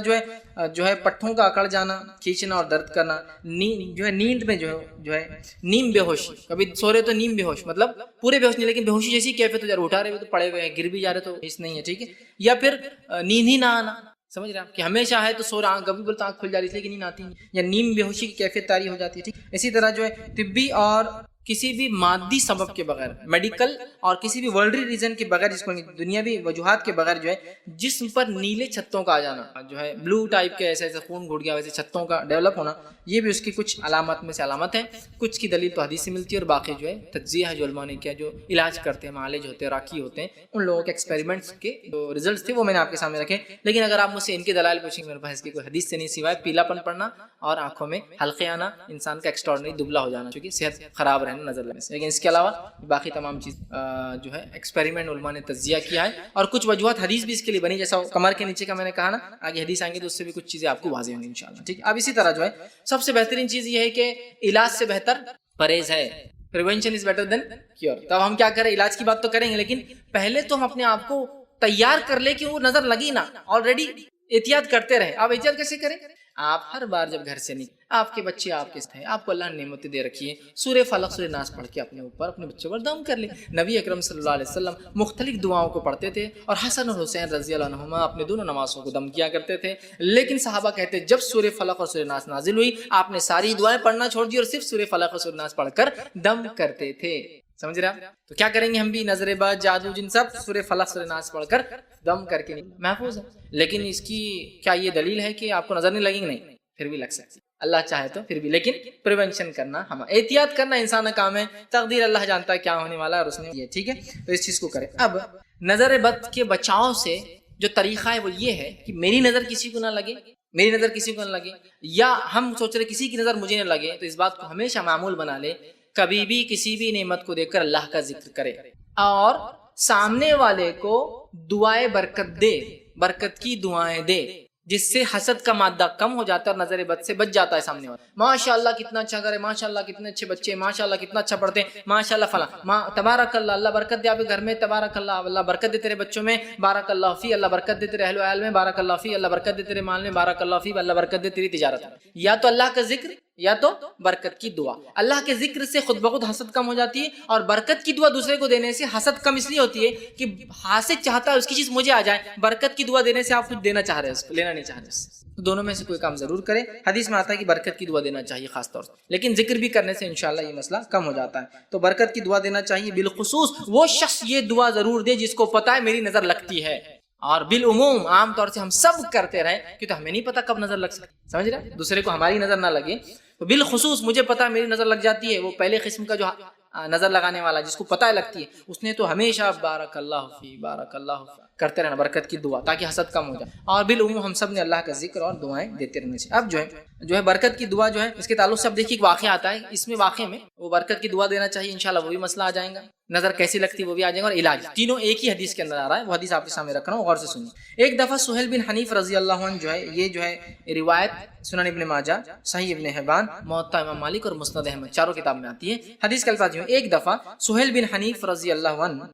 جو ہے پٹھوں کا اکڑ جانا، کھینچنا اور درد کرنا، نیند میں جو ہے نیم بے ہوشی، کبھی سو رہے تو نیم بے ہوش، مطلب پورے بے ہوش نہیں لیکن بے ہوشی جیسی کیفیت ہو جا رہی، اٹھا رہے تو پڑے ہوئے ہیں، گر بھی جا رہے تو اس نہیں ہے، ٹھیک ہے۔ یا پھر نیند ہی نہ آنا، سمجھ رہے آپ کہ ہمیشہ ہے تو سو رہا، کبھی بولتا آنکھ کھل جا رہی اس لیے کہ نیند آتی نہیں، یا نیم بے ہوشی کی کیفیت طاری ہو جاتی ہے، ٹھیک۔ اسی طرح جو ہے طبی اور کسی بھی مادی سبب کے بغیر، میڈیکل اور کسی بھی ورلڈری ریزن کے بغیر، جس کو دنیاوی وجوہات کے بغیر جو ہے جسم پر نیلے چھتوں کا آ جانا، جو ہے بلو ٹائپ کے ایسے خون گھٹ گیا ویسے چھتوں کا ڈیولپ ہونا، یہ بھی اس کی کچھ علامات میں سے علامت ہے۔ کچھ کی دلیل تو حدیث سے ملتی ہے، اور باقی جو ہے تجزیہ ہے جو علماء نے کیا، جو علاج کرتے ہیں، معالج ہوتے ہیں، راکی ہوتے ہیں، ان لوگوں کے ایکسپیریمنٹس کے جو ریزلٹس تھے وہ میں نے آپ کے سامنے رکھے۔ لیکن اگر آپ مجھ سے ان کے دلائل پوچھیں گے، میرے پاس اس کی کوئی حدیث سے نہیں، سوائے پیلا پن پڑنا اور آنکھوں میں حلقے آنا، انسان کا ایکسٹراڈنری دبلا ہو جانا، چونکہ صحت خراب رہنا نظر لگنے سے۔ لیکن اس کے علاوہ باقی تمام چیز جو ہے ایکسپیریمنٹ علماء نے تجزیہ کیا ہے، اور کچھ وجوہات حدیث بھی اس کے لیے بنی، جیسا کمر کے نیچے کا میں نے کہا نا، آگے حدیث آئیں گے تو اس سے بھی کچھ چیزیں آپ کو واضح ہوں گی انشاءاللہ، ٹھیک ہے۔ اب اسی طرح جو ہے سب سے بہترین چیز یہ ہے کہ علاج سے بہتر پرہیز ہے، prevention is better than cure. تب ہم کیا کریں، علاج کی بات تو کریں گے، لیکن پہلے تو ہم اپنے آپ کو تیار کر لیں کہ وہ نظر لگی نا، آلریڈی احتیاط کرتے رہے۔ آپ احتیاط کیسے کریں؟ آپ ہر بار جب گھر سے نکلیں، آپ کے بچے آپ کے ساتھ ہیں، آپ کو اللہ نے نعمتیں دے رکھی ہیں، سورہ فلق سورہ ناس پڑھ کے اپنے اوپر اپنے بچوں پر دم کر لیں۔ نبی اکرم صلی اللہ علیہ وسلم مختلف دعاؤں کو پڑھتے تھے، اور حسن اور حسین رضی اللہ عنہما اپنے دونوں نمازوں کو دم کیا کرتے تھے، لیکن صحابہ کہتے جب سورہ فلق اور سورہ ناس نازل ہوئی آپ نے ساری دعائیں پڑھنا چھوڑ دی اور صرف سورہ فلق اور سورہ ناس پڑھ کر دم کرتے تھے، سمجھ رہے آپ؟ تو کیا کریں گے ہم بھی، نظر بد، جادو، جن سب سورہ فلق سورہ ناس پڑھ کر دم کر کے محفوظ ہے۔ لیکن اس کی کیا یہ دلیل ہے کہ آپ کو نظر نہیں لگیں گے؟ نہیں، پھر بھی لگ سکتی، اللہ چاہے تو پھر بھی، لیکن پریونشن کرنا، ہم احتیاط کرنا انسان کا کام ہے، تقدیر اللہ جانتا ہے کیا ہونے والا ہے، اور اس نے یہ، ٹھیک ہے، تو اس چیز کو کریں۔ اب نظر بد کے بچاؤ سے جو طریقہ ہے وہ یہ ہے کہ میری نظر کسی کو نہ لگے، میری نظر کسی کو نہ لگے، یا ہم سوچ رہے کسی کی نظر مجھے نہ لگے، تو اس بات کو ہمیشہ معمول بنا لے، کبھی بھی کسی بھی نعمت کو دیکھ کر اللہ کا ذکر کرے، اور سامنے والے کو دعائیں برکت دے، برکت کی دعائیں دے، جس سے حسد کا مادہ کم ہو جاتا ہے اور نظر بد سے بچ جاتا ہے سامنے والا۔ ماشاءاللہ کتنا اچھا کرے، ماشاءاللہ کتنے اچھے بچے، ماشاءاللہ کتنا اچھا پڑھتے ہیں، ماشاءاللہ فلاں، تبارک اللہ، اللہ برکت دے آپ کے گھر میں، تبارک اللہ، اللہ برکت دے تیرے بچوں میں، بارک اللہ فی، اللہ برکت دے تیرے اہل و عیال میں، بارک اللہ فی، اللہ برکت دے تیرے مال میں، بارک اللہ فی، اللہ برکت دے تیری تجارت میں۔ یا تو اللہ کا ذکر یا تو برکت کی دعا۔ اللہ کے ذکر سے خود بخود حسد کم ہو جاتی ہے، اور برکت کی دعا دوسرے کو دینے سے حسد کم اس لیے ہوتی ہے کہ حاسد چاہتا ہے اس کی چیز مجھے آ جائے، برکت کی دعا دینے سے آپ کچھ دینا چاہ رہے ہیں، اس کو لینا نہیں چاہ رہے، تو دونوں میں سے کوئی کام ضرور کرے۔ حدیث میں آتا ہے کہ برکت کی دعا دینا چاہیے خاص طور سے، لیکن ذکر بھی کرنے سے انشاءاللہ یہ مسئلہ کم ہو جاتا ہے۔ تو برکت کی دعا دینا چاہیے، بالخصوص وہ شخص یہ دعا ضرور دے جس کو پتہ ہے میری نظر لگتی ہے، اور بالعموم عام طور سے ہم سب کرتے رہیں کیونکہ ہمیں نہیں پتا کب نظر لگ سکتی، سمجھ رہے ہیں، دوسرے کو ہماری نظر نہ لگے، تو بالخصوص مجھے پتا میری نظر لگ جاتی ہے، وہ پہلے قسم کا جو نظر لگانے والا جس کو پتہ لگتی ہے، اس نے تو ہمیشہ بارک اللہ فی، بارک اللہ فی کرتے رہنا، برکت کی دعا، تاکہ حسد کم ہو جائے۔ اور بالعموم ہم سب نے اللہ کا ذکر اور دعائیں دیتے رہنے چاہیے۔ اب جو ہے برکت کی دعا جو ہے اس کے تعلق سے اب دیکھیے ایک واقعہ آتا ہے، اس میں واقعے میں وہ برکت کی دعا دینا چاہیے، انشاءاللہ وہ بھی مسئلہ آ جائے گا، نظر کیسی لگتی ہے وہ بھی آ جائے گا، اور علاج تینوں ایک ہی حدیث کے اندر آ رہا ہے، وہ حدیث آپ کے سامنے رکھ رہا ہوں، غور سے سنیے۔ ایک دفعہ سہیل بن حنیف رضی اللہ عنہ جو ہے، یہ جو ہے روایت سنن ابن ماجہ، صحیح ابن حبان، موطا امام مالک اور مسند احمد چاروں کتاب میں آتی ہے۔ حدیث کے الفاظ ہیں، ایک دفعہ سہیل بن حنیف رضی اللہ عنہ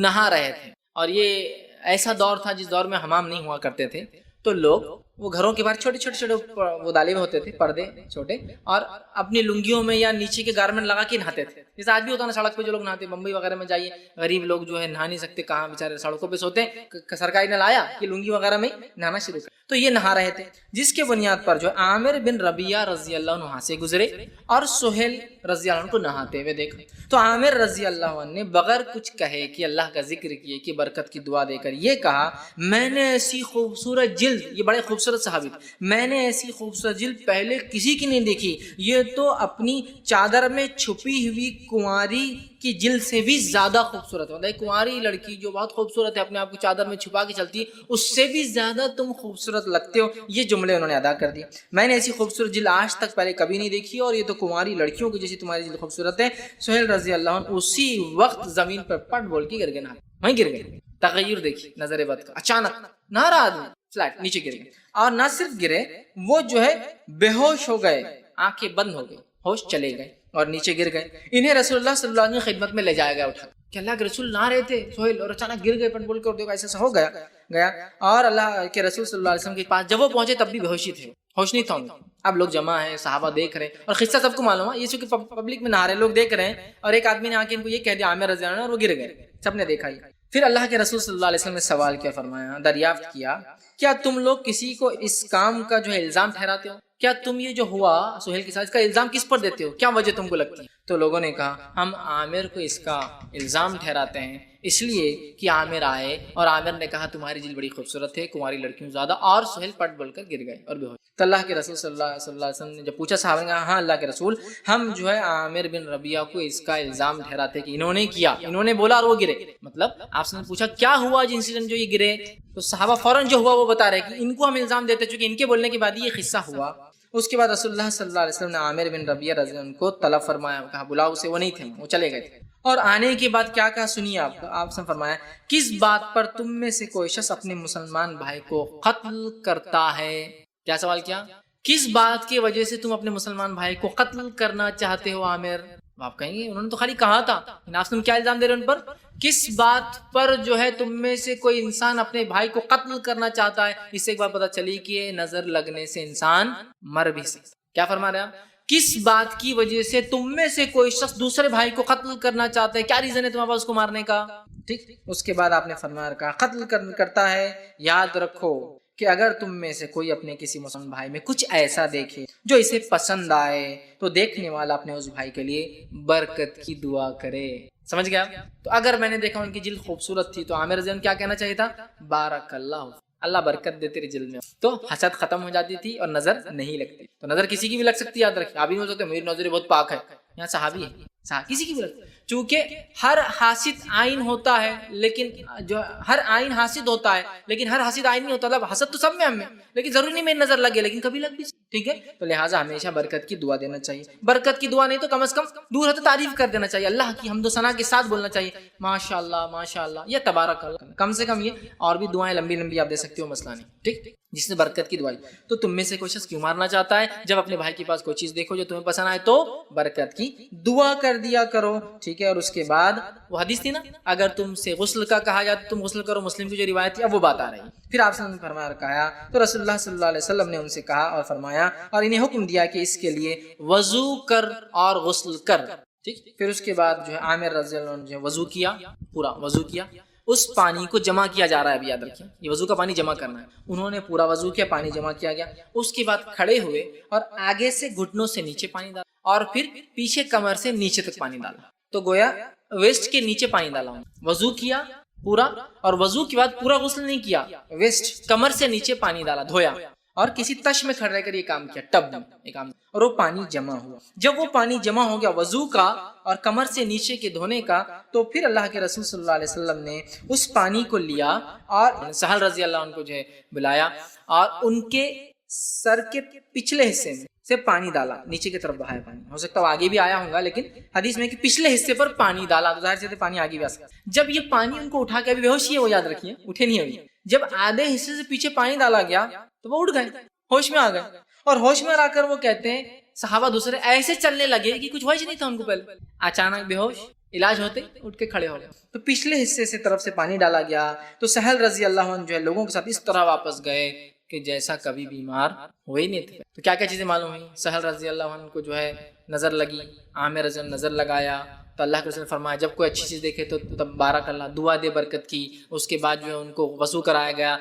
نہا رہے تھے، اور یہ ایسا دور تھا جس دور میں حمام نہیں ہوا کرتے تھے، تو لوگ وہ گھروں کے باہر چھوٹے چھوٹے وہ ڈالے ہوئے ہوتے تھے، پردے چھوٹے، اور اپنی لنگیوں میں یا نیچے کے گارمنٹ لگا کے نہاتے تھے، جیسے آج بھی ہوتا ہے نا سڑک پہ جو لوگ نہاتے، بمبئی وغیرہ میں جائیے غریب لوگ جو ہے نہا نہیں سکتے، کہاں بیچارے سڑکوں پہ سوتے ہیں، سرکاری نے لایا کہ لنگی وغیرہ میں نہانا شروع کر، تو یہ نہا رہے تھے، جس کے بنیاد پر جو عامر بن ربیعہ رضی اللہ عنہ سے گزرے اور سہیل رضی اللہ عنہ کو نہاتے ہوئے دیکھا، تو عامر رضی اللہ عنہ نے بغیر کچھ کہے کہ اللہ کا ذکر کیے کہ برکت کی دعا دے کر یہ کہا، میں نے ایسی خوبصورت جلد، یہ بڑے خوبصورت صحابی، میں نے ایسی خوبصورت جلد پہلے کسی کی نہیں دیکھی، یہ تو اپنی چادر میں چھپی ہوئی کنواری کی جلد سے بھی زیادہ خوبصورت ہے، مطلب کنواری لڑکی جو بہت خوبصورت ہے، اپنے آپ کو چادر میں چھپا کے چلتی ہے، اس سے بھی زیادہ تم خوبصورت لگتے ہو، یہ جملے انہوں نے ادا کر دیے۔ میں نے ایسی خوبصورت جلد آج تک پہلے کبھی نہیں دیکھی، اور یہ تو کنواری لڑکیوں کی جیسی تمہاری جلد خوبصورت ہے۔ سہیل رضی اللہ عنہ اسی وقت زمین پر پٹ بول کے گر گئے، وہیں گر گئے۔ تغیر دیکھیے نظر بد کا، اچانک نہ رہا آدمی، فلیٹ نیچے گر گئے، اور نہ صرف گرے، وہ جو ہے بے ہوش ہو گئے، آنکھیں بند ہو گئی، ہوش چلے گئے اور نیچے گر گئے۔ انہیں رسول اللہ صلی اللہ علیہ وسلم کی خدمت میں لے جایا گیا اٹھا، کہ اللہ کے رسول نہ رہے تھے سہیل اور اچانک گر گئے پٹ بول کے اور دیکھو ایسا ہو گیا اور اللہ کے رسول صلی اللہ علیہ وسلم کے پاس جب وہ پہنچے تب بھی بے ہوشی تھے، ہوش نہیں تھا ان کو۔ اب لوگ جمع ہیں، صحابہ دیکھ رہے ہیں اور قصہ سب کو معلوم ہے، یہ چونکہ پبلک میں نہ رہے، لوگ دیکھ رہے ہیں اور ایک آدمی نے آ کے ان کو یہ کہہ دیا عامر رضی اللہ عنہ، اور وہ گر گئے، سب نے دیکھا ہی۔ پھر اللہ کے رسول صلی اللہ علیہ وسلم نے سوال کیا، فرمایا، دریافت کیا، کیا تم لوگ کسی کو اس کام کا جو ہے الزام ٹھہراتے ہو؟ کیا تم یہ جو ہوا سہیل کے ساتھ اس کا الزام کس پر دیتے ہو؟ کیا وجہ تم کو لگتی ہے؟ تو لوگوں نے کہا ہم عامر کو اس کا الزام ٹھہراتے ہیں اس لیے کہ عامر آئے اور عامر نے کہا تمہاری جلد بڑی خوبصورت ہے، کمہاری لڑکیوں زیادہ، اور سہیل پٹ بول کر گر گئے اور بے ہوش۔ تو اللہ کے رسول صلی اللہ علیہ وسلم نے جب پوچھا صحابہ نے، ہاں اللہ کے رسول، ہم جو ہے عامر بن ربیعہ کو اس کا الزام ٹھہراتے کہ انہوں نے کیا، انہوں نے بولا اور وہ گرے۔ مطلب آپ نے پوچھا کیا ہوا جو انسیڈنٹ جو یہ گرے، تو صحابہ فوراً جو ہوا وہ بتا رہے کہ ان کو ہم الزام دیتے چونکہ ان کے بولنے کے بعد یہ قصہ ہوا۔ اس کے بعد رسول اللہ صلی اللہ علیہ وسلم نے عامر بن ربیعہ رضی اللہ عنہ کو طلب فرمایا، کہا بلاؤ اسے، وہ نہیں تھے، وہ چلے گئے تھے، اور آنے کے بعد کیا کہا سنیے آپ سے فرمایا، کس بات پر تم میں سے کوئی شخص اپنے مسلمان بھائی کو قتل کرتا ہے؟ کیا سوال کیا؟ کس بات کی وجہ سے تم اپنے مسلمان بھائی کو قتل کرنا چاہتے ہو عامر؟ آپ کہیں گے انہوں نے تو خالی کہا تھا، آپ تم کیا الزام دے رہے ان پر؟ کس بات پر جو ہے تم میں سے کوئی انسان اپنے بھائی کو قتل کرنا چاہتا ہے؟ اس سے ایک بات پتہ چلی کہ نظر لگنے سے انسان مر بھی سکتا۔ کیا فرما رہے ہیں؟ کس بات کی وجہ سے تم میں سے کوئی شخص دوسرے بھائی کو قتل کرنا چاہتا ہے؟ کیا ریزن ہے تمہارے پاس اس کو مارنے کا؟ ٹھیک، اس کے بعد آپ نے فرمایا کہا قتل کرتا ہے، یاد رکھو کہ اگر تم میں سے کوئی اپنے کسی مسلمان بھائی میں کچھ ایسا دیکھے جو اسے پسند آئے تو دیکھنے والا اپنے اس بھائی کے لیے برکت کی دعا کرے۔ سمجھ گیا؟ تو اگر میں نے دیکھا ان کی جلد خوبصورت تھی تو عامر رضی اللہ عنہ کیا کہنا چاہیے تھا؟ بارک اللہ، اللہ برکت دے تیری جلد میں، تو حسد ختم ہو جاتی تھی اور نظر نہیں لگتی۔ تو نظر کسی کی بھی لگ سکتی ہے، یاد رکھیں، آپ بھی ہو سکتے میری نظر بہت پاک ہے، یہاں صحابی ہے، کسی کی بھی لگ، چونکہ ہر حاسد عین ہوتا ہے، لیکن جو ہر عین حاسد ہوتا ہے لیکن ہر حاسد عین نہیں ہوتا، مطلب حسد تو سب میں ہم میں، لیکن ضروری نہیں میری نظر لگے، لیکن کبھی لگ بھی، ٹھیک ہے؟ تو لہٰذا ہمیشہ برکت کی دعا دینا چاہیے، برکت کی دعا نہیں تو کم از کم دور ہے تو تعریف کر دینا چاہیے، اللہ کی حمد و ثنا کے ساتھ بولنا چاہیے ماشاء اللہ یا تبارک اللہ، کم سے کم یہ، اور بھی دعائیں لمبی لمبی آپ دے سکتے ہو، مسئلہ نہیں، ٹھیک، جس نے برکت کی دعائی۔ تو تم میں سے کوئی شخص کیوں مارنا چاہتا ہے؟ جب اپنے بھائی کے پاس کوئی چیز دیکھو جو تمہیں پسند آئے تو برکت کی دعا کر دیا کرو، ٹھیک ہے؟ اور اس کے بعد وہ حدیث تھی نا، اگر تم سے غسل کا کہا جاتا تم غسل کرو، مسلم کی جو روایت تھی اب وہ بات آ رہی ہے۔ پھر آپ نے فرمایا کہا تو رسول اللہ صلی اللہ علیہ وسلم نے ان سے کہا اور فرمایا اور انہیں حکم دیا کہ اس کے لیے وضو کر اور غسل کر، ٹھیک۔ پھر اس کے بعد جو ہے عامر رضی اللہ عنہ جو وضو کیا، پورا وضو کیا، اس پانی کو جمع کیا جا رہا ہے، ابھی یاد رکھیں یہ وضو کا پانی جمع کرنا ہے، انہوں نے پورا وضو کیا، پانی جمع کیا گیا، اس کے بعد کھڑے ہوئے اور آگے سے گھٹنوں سے نیچے پانی ڈالا اور پھر پیچھے کمر سے نیچے تک پانی ڈالا، تو گویا ویسٹ کے نیچے پانی ڈالا، وضو کیا پورا، اور وضو کے بعد پورا غسل نہیں کیا، ویسٹ کمر سے نیچے پانی ڈالا، دھویا، اور کسی تش میں کھڑے رہ کر یہ کام کیا، ٹب میں یہ کام، اور وہ پانی جمع ہوا۔ جب وہ پانی جمع ہو گیا وضو کا اور کمر سے نیچے کے دھونے کا، تو پھر اللہ کے رسول صلی اللہ علیہ وسلم نے اس پانی کو لیا اور سہل رضی اللہ عنہ کو جو ہے بلایا اور ان کے سر کے پچھلے حصے میں سے پانی ڈالا، نیچے کی طرف بہایا پانی، ہو سکتا ہے آگے بھی آیا ہوگا لیکن حدیث میں کہ پچھلے حصے پر پانی ڈالا، تو ظاہر سے پانی آگے بھی آ سکتا۔ جب یہ پانی ان کو اٹھا کے، ابھی بے ہوشی ہے وہ، یاد رکھیے اٹھے نہیں ہوئی، جب آدھے حصے سے پیچھے پانی ڈالا گیا تو وہ اٹھ گئے، ہوش میں آ گئے، اور ہوش میں آ کر وہ کہتے ہیں صحابہ دوسرے ایسے چلنے لگے کہ کچھ ہوش نہیں تھا ان کو، پہلے اچانک بے ہوش، علاج ہوتے اٹھ کے کھڑے ہو گئے۔ تو پچھلے حصے سے طرف سے پانی ڈالا گیا تو سہل رضی اللہ عنہ جو ہے لوگوں کے ساتھ اس طرح واپس گئے کہ جیسا کبھی بیمار ہوئے نہیں تھے۔ تو کیا کیا چیزیں معلوم ہوئی؟ سہل رضی اللہ عنہ کو جو ہے نظر لگی، عامر رضی اللہ عنہ نظر لگایا، تو اللہ کے رسول نے فرمایا جب کوئی اچھی چیز دیکھے تو تب بارک اللہ، دعا دے برکت کی۔ اس کے بعد جو ہے ان کو وضو کرایا گیا،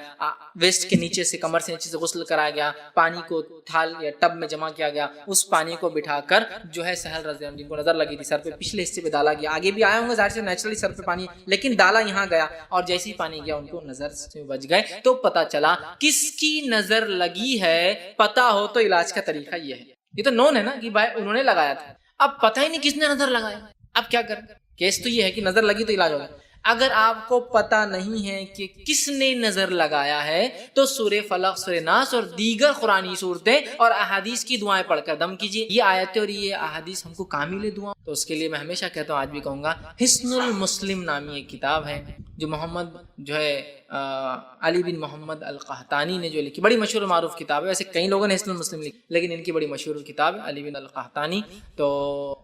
ویسٹ کے نیچے سے، کمر سے نیچے سے غسل کرایا گیا، پانی کو تھال یا ٹب میں جمع کیا گیا، اس پانی کو بٹھا کر جو ہے سہل رضی اللہ عنہ جن کو نظر لگی تھی سر پہ، پچھلے حصے پہ ڈالا گیا، آگے بھی آئے ہوں گے ظاہر سے نیچرلی سر پہ پانی، لیکن ڈالا یہاں گیا، اور جیسے ہی پانی گیا ان کو نظر سے بچ گئے۔ تو پتہ چلا کس کی نظر لگی ہے، پتہ ہو تو علاج کا طریقہ یہ ہے، یہ تو نون ہے نا کہ بھائی انہوں نے لگایا تھا، اب پتہ ہی نہیں کس نے نظر لگایا، اب کیا کریں؟ کیس تو یہ ہے کہ نظر لگی تو علاج ہوگا۔ اگر آپ کو پتہ نہیں ہے کہ کس نے نظر لگایا ہے تو سورہ فلق، سورہ ناس اور دیگر قرآنی صورتیں اور احادیث کی دعائیں پڑھ کر دم کیجیے۔ یہ آیتیں اور یہ احادیث ہم کو کامل دعا، تو اس کے لیے میں ہمیشہ کہتا ہوں، آج بھی کہوں گا، حصن المسلم نامی ایک کتاب ہے جو محمد جو ہے علی بن محمد القحطانی نے جو لکھی، بڑی مشہور معروف کتاب ہے، ویسے کئی لوگوں نے حسن المسلم لکھی لیکن ان کی بڑی مشہور کتاب ہے علی بن القحطانی، تو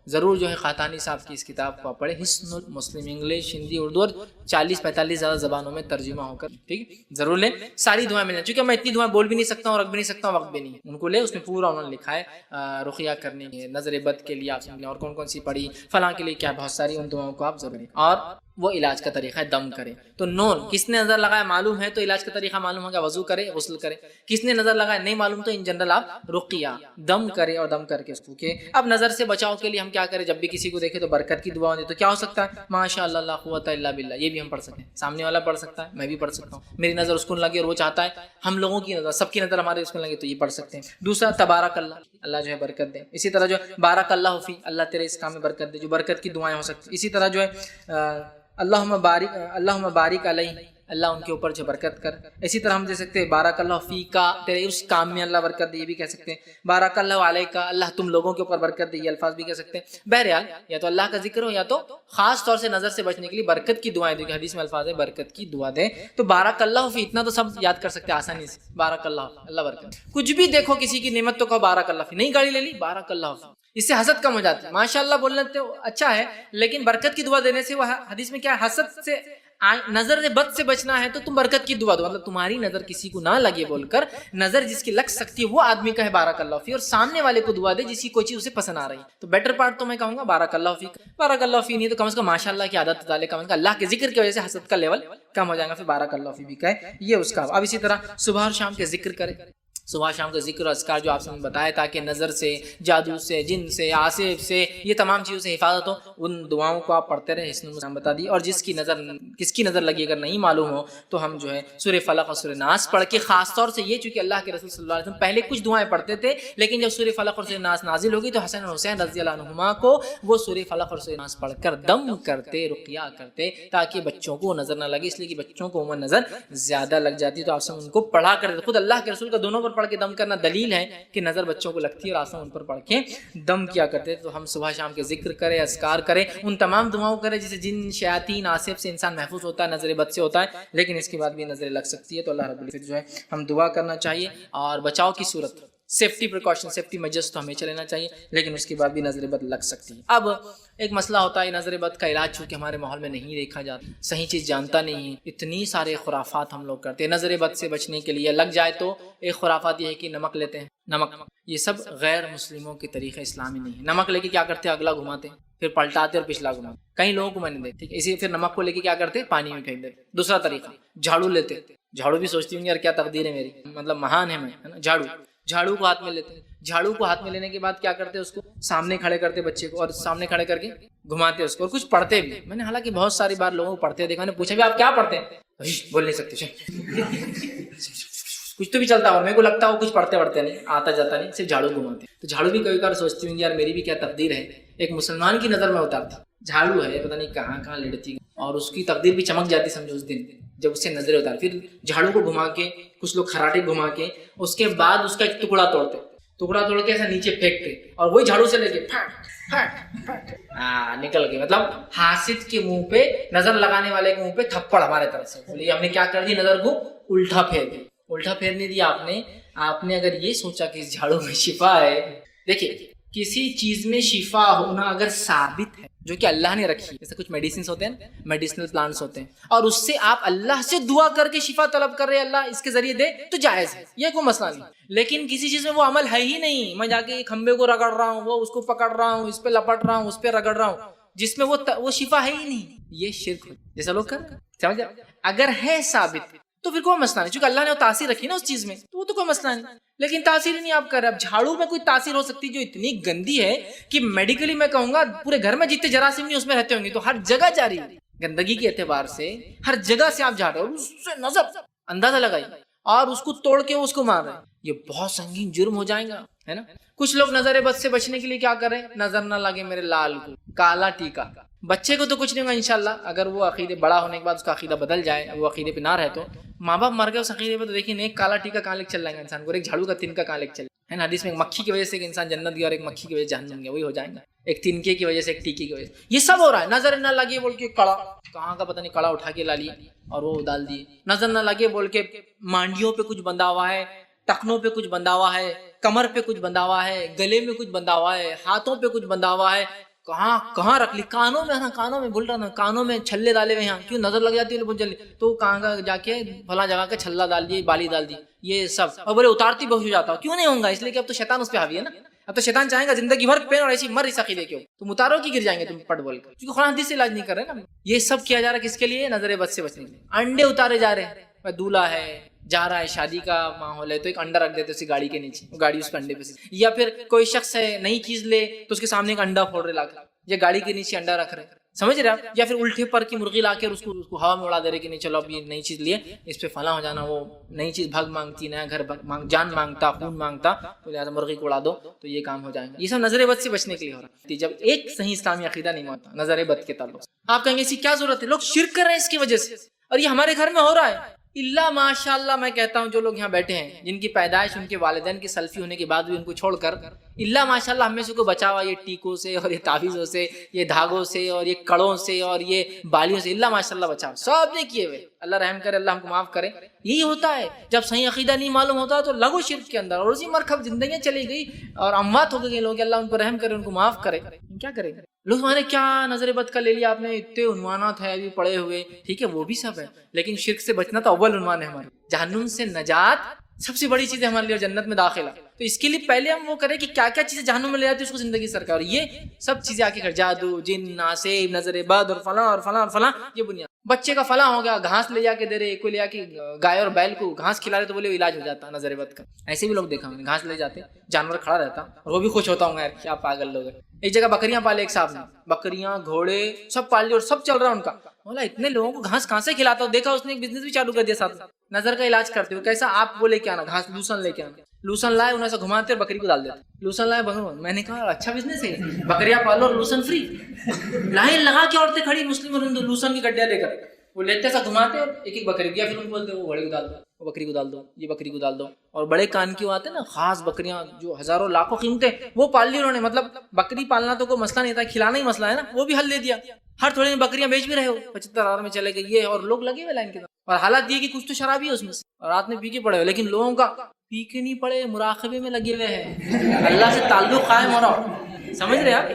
ضرور جو ہے قحطانی صاحب کی اس کتاب کو آپ پڑھیں، حسن المسلم، انگلش، ہندی، اردو اور 40-45 زیادہ زبانوں میں ترجمہ ہو کر، ٹھیک ہے، ضرور لیں، ساری دعائیں ملیں، چونکہ میں اتنی دعائیں بول بھی نہیں سکتا ہوں، رکھ بھی نہیں سکتا ہوں، وقت بھی نہیں، ان کو لے، اس میں پورا انہوں نے لکھا ہے رقیہ کرنے کی، نظر بد کے لیے آپ سمجھیں اور کون کون سی پڑھی، فلاں کے لیے کیا، بہت ساری ان دعاؤں کو آپ ضرور لیں، اور وہ علاج کا طریقہ ہے دم کرے، تو نون کس نے نظر لگایا معلوم ہے تو علاج کا طریقہ معلوم ہوگا، وضو کرے، غسل کرے، کس نے نظر لگایا نہیں معلوم تو ان جنرل آپ رقیہ دم کرے اور دم کر کے اس کو کہ اب نظر سے بچاؤ کے لیے ہم کیا کریں، جب بھی کسی کو دیکھے تو برکت کی دعا دے، تو کیا ہو سکتا ہے، ماشاء اللہ لا قوت الا باللہ، یہ بھی ہم پڑھ سکتے ہیں، سامنے والا پڑھ سکتا ہے، میں بھی پڑھ سکتا ہوں، میری نظر اس کو لگے اور وہ چاہتا ہے ہم لوگوں کی نظر، سب کی نظر ہمارے اس کو لگے، تو یہ پڑھ سکتے ہیں۔ دوسرا تبارک اللہ، اللہ جو ہے برکت دے، اسی طرح جو بارک اللہ فی، اللہ تیرے اس کام میں برکت دے، جو برکت کی دعائیں ہو سکتی، اسی طرح جو ہے اللہم بارک علیہ، اللہ ان کے اوپر جو برکت کر، اسی طرح ہم دے سکتے ہیں بارک اللہ فی کا، تیرے اس کام میں اللہ برکت دے، یہ بھی کہہ سکتے ہیں، بارک اللہ علیہ کا، اللہ تم لوگوں کے اوپر برکت دے، یہ الفاظ بھی کہہ سکتے ہیں۔ بہرحال یا تو اللہ کا ذکر ہو یا تو خاص طور سے نظر سے بچنے کے لیے برکت کی دعائیں دیں، حدیث میں الفاظ ہے برکت کی دعا دیں، تو بارک اللہ فی اتنا تو سب یاد کر سکتے ہیں آسانی سے، بارک اللہ، اللہ برکت، کچھ بھی دیکھو کسی کی نعمت تو کہو بارک اللہ فی، نہیں گاڑی لے لی بارک اللہ فی، اس سے حسد کم ہو جاتی ہے، ماشاء اللہ بولنا تو اچھا ہے لیکن برکت کی دعا دینے سے، وہ حدیث میں کیا ہے، حسد سے، نظر بد سے بچنا ہے تو تم برکت کی دعا دو، مطلب تمہاری نظر کسی کو نہ لگے بول کر، نظر جس کی لگ سکتی ہے وہ آدمی کہے بارک اللہ فی، اور سامنے والے کو دعا دے جس کی کوئی چیز اسے پسند آ رہی ہے، تو بیٹر پارٹ تو میں کہوں گا بارک اللہ فی، بارک اللہ فی نہیں تو کم از کم ماشاء اللہ کی عادت ڈالے، کم از کم اللہ کے ذکر کی وجہ سے حسد کا لیول کم ہو جائے گا، پھر بارک اللہ فی بھی کہے، یہ اس کا۔ اب اسی طرح صبح اور شام کے ذکر کرے، صبح شام کا ذکر اور اذکار جو آپ سے بتایا، تاکہ نظر سے، جادو سے، جن سے، آصف سے، یہ تمام چیزوں سے حفاظت ہو، ان دعاؤں کو آپ پڑھتے رہے، حسن المسلم بتا دی، اور جس کی نظر، کس کی نظر لگی اگر نہیں معلوم ہو تو ہم جو ہے سورہ فلق اور سورہ ناس پڑھ کے، خاص طور سے یہ چونکہ اللہ کے رسول صلی اللہ علیہ وسلم پہلے کچھ دعائیں پڑھتے تھے، لیکن جب سورہ فلق اور سورہ ناس نازل ہوگی تو حسن اور حسین رضی اللہ عنہما کو وہ سورہ فلق اور سورہ ناس پڑھ کر دم کرتے، رقیہ کرتے، تاکہ بچوں کو نظر نہ لگے، اس لیے کہ بچوں کو عموماً نظر زیادہ لگ جاتی ہے، تو آپ سے ان کو پڑھا کر، خود اللہ کے رسول کا دونوں پر پڑھ کے دم کرنا دلیل ہے کہ نظر بچوں کو لگتی ہے اور آسان ان پر پڑھ کے دم کیا کرتے، تو ہم صبح شام کے ذکر کریں، اذکار کریں، ان تمام دعاؤں کریں جسے جن، شیاطین، آصف سے انسان محفوظ ہوتا ہے، نظر بد سے ہوتا ہے، لیکن اس کے بعد بھی نظر لگ سکتی ہے، تو اللہ رب العزت جو ہے ہم دعا کرنا چاہیے، اور بچاؤ کی صورت، سیفٹی پریکاشن، سیفٹی میجرز تو ہمیشہ لینا چاہیے، لیکن اس کے بعد بھی نظر بد لگ سکتی ہے۔ اب ایک مسئلہ ہوتا ہے نظر بد کا علاج، چونکہ ہمارے ماحول میں نہیں دیکھا جاتا، صحیح چیز جانتا نہیں ہے، اتنی سارے خرافات ہم لوگ کرتے ہیں نظر بد سے بچنے کے لیے، لگ جائے تو ایک خرافات یہ ہے کہ نمک لیتے ہیں، نمک، یہ سب غیر مسلموں کے طریقے اسلامی نہیں ہے، نمک لے کے کیا کرتے ہیں، اگلا گھماتے ہیں، پھر پلٹاتے اور پچھلا گھماتے، کئی لوگوں کو میں نے دیکھا، ٹھیک ہے، اسی پھر نمک کو لے کے کیا کرتے ہیں، پانی میں پھینک دیتے۔ دوسرا طریقہ، جھاڑو لیتے، جھاڑو بھی سوچتی ہوں یار کیا تقدیر ہے میری، مطلب مہان ہے میں، ہے نا، جھاڑو کو ہاتھ میں لیتے ہیں، جھاڑو کو ہاتھ میں لینے کے بعد کیا کرتے ہیں، اس کو سامنے کھڑے کرتے بچے کو، اور سامنے کھڑے کر کے گھماتے اس کو، اور کچھ پڑھتے بھی، میں نے حالانکہ بہت ساری بار لوگوں کو پڑھتے دیکھا، میں نے پوچھا بھی آپ کیا پڑھتے ہیں، بول نہیں سکتے، کچھ تو بھی چلتا ہے، اور میرے کو لگتا ہے وہ کچھ پڑھتے نہیں، آتا جاتا نہیں، صرف جھاڑو گھماتے، تو جھاڑو بھی کبھی کبھار سوچتی ہوں یار میری بھی کیا تقدیر ہے، ایک مسلمان کی نظر میں اتارتی، جھاڑو ہے پتہ نہیں کہاں کہاں لڑتی، اور اس کی تقدیر بھی چمک جاتی سمجھو اس دن جب اس سے نظریں اتار، پھر جھاڑو کو گھما کے، کچھ لوگ خراٹے گھما کے، اس کے بعد اس کا ایک ٹکڑا توڑتے، ٹکڑا توڑ کے ایسا نیچے پھینکتے، اور وہی جھاڑو سے لے کے نکل گئے، مطلب حاسد کے منہ پہ، نظر لگانے والے کے منہ پہ تھپڑ ہمارے طرف سے، بولیے ہم نے کیا کر دی، نظر کو الٹا پھیر دی، الٹا پھیرنے دیا آپ نے اگر یہ سوچا کہ اس جھاڑو میں شفا ہے، دیکھیے کسی چیز میں شفا ہونا اگر ثابت ہے جو کہ اللہ نے رکھی، جیسے کچھ میڈیسنز ہوتے ہیں، میڈیسنل پلانٹس ہوتے ہیں، اور اس سے آپ اللہ سے دعا کر کے شفا طلب کر رہے اللہ اس کے ذریعے دے، تو جائز ہے، یہ کوئی مسئلہ نہیں، لیکن کسی چیز میں وہ عمل ہے ہی نہیں، میں جا کے کھمبے کو رگڑ رہا ہوں، وہ اس کو پکڑ رہا ہوں، اس پہ لپٹ رہا ہوں، اس پہ رگڑ رہا ہوں، جس میں وہ شفا ہے ہی نہیں، یہ شرک ہے، جیسا لوگ کر سمجھ جائے، اگر ہے ثابت تو پھر کوئی مسئلہ نہیں، چونکہ اللہ نے وہ تاثیر رکھی نا اس چیز میں، تو وہ تو کوئی مسئلہ نہیں، لیکن تاثیر نہیں آپ کر رہے۔ اب جھاڑو میں کوئی تاثیر ہو سکتی جو اتنی گندی ہے کہ میڈیکلی میں کہوں گا پورے گھر میں جتنے جراثیم نہیں اس میں رہتے ہوں گے، تو ہر جگہ جاری گندگی کے اعتبار سے ہر جگہ سے آپ جھاڑ رہے اور اس سے نظر اندازہ لگائی اور اس کو توڑ کے اس کو مار رہے ہیں، یہ بہت سنگین جرم ہو جائے گا، ہے نا۔ کچھ لوگ نظر بد سے بچنے کے لیے کیا کریں، نظر نہ لگے میرے لال کو کالا ٹیکا، بچے کو تو کچھ نہیں ہوگا انشاءاللہ، اگر وہ عقیدے بڑا ہونے کے بعد اس کا عقیدہ بدل جائے، وہ عقیدے پہ نہ رہے، تو ماں باپ مر گئے اس عقیدے پہ، تو دیکھیں ایک کالا ٹیکا کہاں لے چل رہے گا انسان کو، ایک جھاڑو کا تنکا کہاں لے چل، ہے نا حدیث میں ایک مکھی کی وجہ سے ایک انسان جنت گیا اور ایک مکھی کی وجہ سے جہنم گیا، وہی ہو جائیں گا، ایک تنکے کی وجہ سے ایک ٹیکے کی وجہ سے، یہ سب ہو رہا ہے۔ نظر نہ لگے بول کے کڑا، کہاں کا پتہ نہیں کڑا اٹھا کے لا لی اور وہ ڈال دی، نظر نہ لگے بول کے مانڈیوں پہ کچھ بندھا ہوا ہے، ٹخنوں پہ کچھ بندھا ہوا ہے، کمر پہ کچھ بندھا ہوا ہے، گلے میں کچھ بندھا ہوا ہے، ہاتھوں پہ کچھ بندھا ہوا ہے، کہاں کہاں رکھ لی، کانوں میں، ہاں کانوں میں بھول رہا تھا، کانوں میں چھلے ڈالے ہوئے ہیں، کیوں نظر لگ جاتی ہے بہت جلدی، تو کہاں کا جا کے فلاں جگہ کا چھلا ڈال دی، بالی ڈال دی، یہ سب، اور بولے اتارتی بہت ہو جاتا ہوں، کیوں نہیں ہوں گا؟ اس لیے کہ اب تو شیطان اس پہ حاوی ہے نا، اب تو شیطان چاہے گا زندگی بھر پین اور ایسی مر اس عقیدے کے ہو، تم اتارو کی گر جائیں گے تم پٹ بول کر، کیونکہ قرآن حدیث سے علاج نہیں کر رہے نا۔ یہ سب کیا جا رہا ہے کس کے لیے؟ نظر بد سے بچنے کے لیے۔ انڈے اتارے جا رہے ہیں، دولہا ہے جا رہا ہے، شادی کا ماحول ہے تو ایک انڈا رکھ دیتے اسی گاڑی کے نیچے، وہ گاڑی اس پہ انڈے پہ سے، یا پھر کوئی شخص ہے نئی چیز لے تو اس کے سامنے ایک انڈا پھوڑ رہے لا کر، یا گاڑی کے نیچے انڈا رکھ رہے، سمجھ رہے آپ؟ یا پھر الٹے پر کی مرغی لا کے اس کو ہوا میں اڑا دے رہے کہ نہیں چلو اب یہ نئی چیز لیے، اس پہ فلاں ہو جانا، وہ نئی چیز بھگ مانگتی، نیا گھر جان مانگتا، خون مانگتا، تو لہٰذا مرغی کو اڑا دو تو یہ کام ہو جائے گا۔ یہ سب نظر بد سے بچنے کے لیے ہو رہا ہے۔ جب ایک صحیح اسلامی عقیدہ نہیں مانتا نظر بد کے تعلق سے، آپ کہیں گے اسی کیا ضرورت ہے؟ لوگ شرک کر رہے ہیں اس کی وجہ سے، اور یہ ہمارے گھر میں ہو رہا ہے۔ اللہ ماشاء اللہ، میں کہتا ہوں جو لوگ یہاں بیٹھے ہیں جن کی پیدائش ان کے والدین کی سلفی ہونے کے بعد بھی ان کو چھوڑ کر، اللہ ماشاء اللہ ہم میں سے کو بچا ہوا یہ ٹیکوں سے اور یہ تعویذوں سے، یہ دھاگوں سے اور یہ کڑوں سے اور یہ بالیوں سے، اللہ ماشاء اللہ بچا، سب نے کیے ہوئے، اللہ رحم کرے، اللہ ہم کو معاف کرے۔ یہی ہوتا ہے جب صحیح عقیدہ نہیں معلوم ہوتا تو لگو شرک کے اندر، اور اسی مرکب زندگیاں چلی گئی اور اموات ہو گئی لوگ، اللہ ان کو رحم کرے، ان کو معاف کرے۔ کیا کریں گے لوگ؟ ہمارے کیا نظر بد کا لے لیا آپ نے، اتنے عنوانات ہے ابھی پڑے ہوئے، ٹھیک ہے وہ بھی سب ہے، لیکن شرک سے بچنا تو اول عنوان ہے ہمارے، جہنم سے نجات سب سے بڑی چیز ہے ہمارے لیے، جنت میں داخلہ۔ تو اس کے لیے پہلے ہم وہ کریں کہ کیا کیا چیزیں جہنم میں لے جاتی ہے اس کو زندگی سرکار، اور یہ سب چیزیں آ کے کر، جادو، جن، ناسب، نظر بد اور فلاں اور فلاں اور فلاں، یہ بنیاد۔ بچے کا فلاں ہو گیا، گھاس لے جا کے دے رہے، کوئی لے جا کے گائے اور بیل کو گھاس کھلا رہے تو بولے علاج ہو جاتا نظر بد کا۔ ایسے بھی لوگ دیکھا ہوں، گھاس لے جاتے، جانور کھڑا رہتا اور وہ بھی خوش ہوتا ہوں، یار کیا پاگل لوگ ہیں۔ ایک جگہ بکریاں پالے ایک صاحب نے، بکریاں، گھوڑے سب پال لیے اور سب چل رہا ان کا، بولا اتنے لوگوں کو گھاس کہاں سے کھلاتا ہوں؟ دیکھا اس نے ایک بزنس بھی چالو کر دیا ساتھ، نظر کا علاج کرتے ہوئے۔ کیسا؟ آپ وہ لے کے آنا گھاس، لوسن لے کے آنا، لوسن لائے انہیں سے گھماتے اور بکری کو ڈال دیتے، لوسن لائے میں نے کہا اچھا بزنس ہے، بکریاں پالو اور لوسن فری، لائن لگا کے عورتیں کھڑی مسلم اور ہندو لوسن کی گڈیاں لے کر، وہ لیتے سا گھماتے اور ایک ایک بکری دیا، پھر ان کو بولتے وہ گھوڑے کو ڈال دو، وہ بکری کو ڈال دو، یہ بکری کو ڈال دو، اور بڑے کان کی آتے ہیں نا خاص بکریاں جو ہزاروں لاکھوں قیمتیں، وہ پال لی انہوں نے۔ مطلب بکری پالنا تو کوئی مسئلہ نہیں تھا، کھلانا ہی مسئلہ ہے نا، وہ بھی حل دے دیا۔ ہر تھوڑے میں بکریاں بیچ بھی رہے ہو، 75,000 میں چلے گئے یہ، اور لوگ لگے ہوئے لائن کے ساتھ، اور حالات یہ کہ کچھ تو شرابی ہے اس میں سے اور رات میں پی کے پڑے ہوئے، لیکن لوگوں کا پی کے نہیں پڑے، مراقبے میں لگے ہوئے ہیں، اللہ سے تعلق قائم ہو رہا، سمجھ رہے آپ؟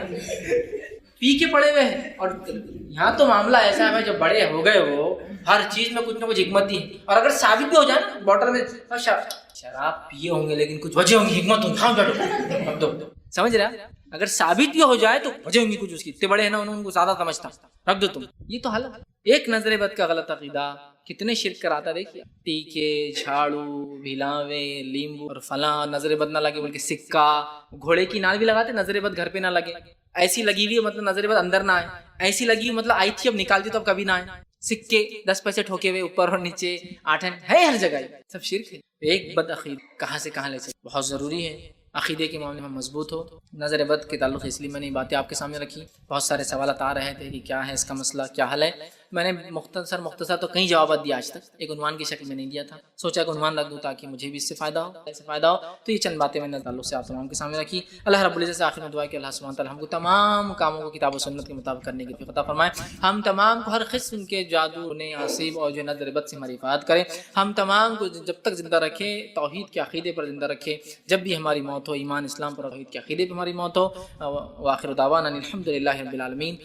پی کے پڑے ہوئے ہیں۔ اور یہاں تو معاملہ ایسا ہے جب بڑے ہو گئے وہ ہر چیز میں کچھ نہ کچھ حکمت دی ہے، اور اگر ثابت بھی ہو جائے نا بوٹل میں شراب پیے ہوں گے لیکن کچھ وجہ ہوں گی، حکمت ہوں، کھاؤ بیٹھو دو، سمجھ رہے؟ اگر ثابت بھی ہو جائے تو وجہ ہوں گی کچھ اس کی، اتنے بڑے ہیں نا ان کو زیادہ سمجھتا، رکھ دو تم۔ یہ تو حل ہے۔ ایک نظر بد کا غلط عقیدہ کتنے شرک کراتا، دیکھیے ٹیکے، جھاڑو، بھلاوے، لیمبو اور فلاں، نظر بد نہ لگے بلکہ سکہ، گھوڑے کی نال بھی لگاتے نظر بد گھر پہ نہ لگے، ایسی لگی ہوئی مطلب نظر بد اندر نہ آئے، ایسی لگی ہوئی مطلب آئی تھی اب نکال دی تو اب کبھی نہ آئے، سکے 10 پیسے ٹھوکے ہوئے اوپر اور نیچے 8 ہے ہر جگہ، سب شرک ہے۔ ایک بد عقید کہاں سے کہاں لے سکتے، بہت ضروری ہے عقیدے کے معاملے میں مضبوط ہو۔ نظر بد کے تعلق اس لیے میں نے یہ باتیں آپ کے سامنے رکھی، بہت سارے سوالات آ رہے تھے کہ کیا ہے اس کا مسئلہ، کیا حل ہے۔ میں نے مختصر تو کئی جوابات دیا، آج تک ایک عنوان کی شکل میں نہیں دیا تھا، سوچا کہ عنوان رکھ دوں تاکہ مجھے بھی اس سے فائدہ ہو، تو یہ چند باتیں میں نے تعلق سے آپ تمام کے سامنے رکھی۔ اللہ رب العزت سے آخر میں دعا کہ اللہ سبحانہ تعالیٰ ہم کو تمام کاموں کو کتاب و سنت کے مطابق کرنے کی توفیق عطا فرمائے، ہم تمام کو ہر قسم کے جادو، نصیب اور جو نظر بد سے ہماری حفاظت کرے، ہم تمام کو جب تک زندہ رکھے توحید کے عقیدے پر زندہ رکھے، جب بھی ہماری موت ہو ایمان اسلام پر توحید کے عقیدے پر ہماری موت ہو۔ وآخر دعوانا الحمد للہ رب العالمین۔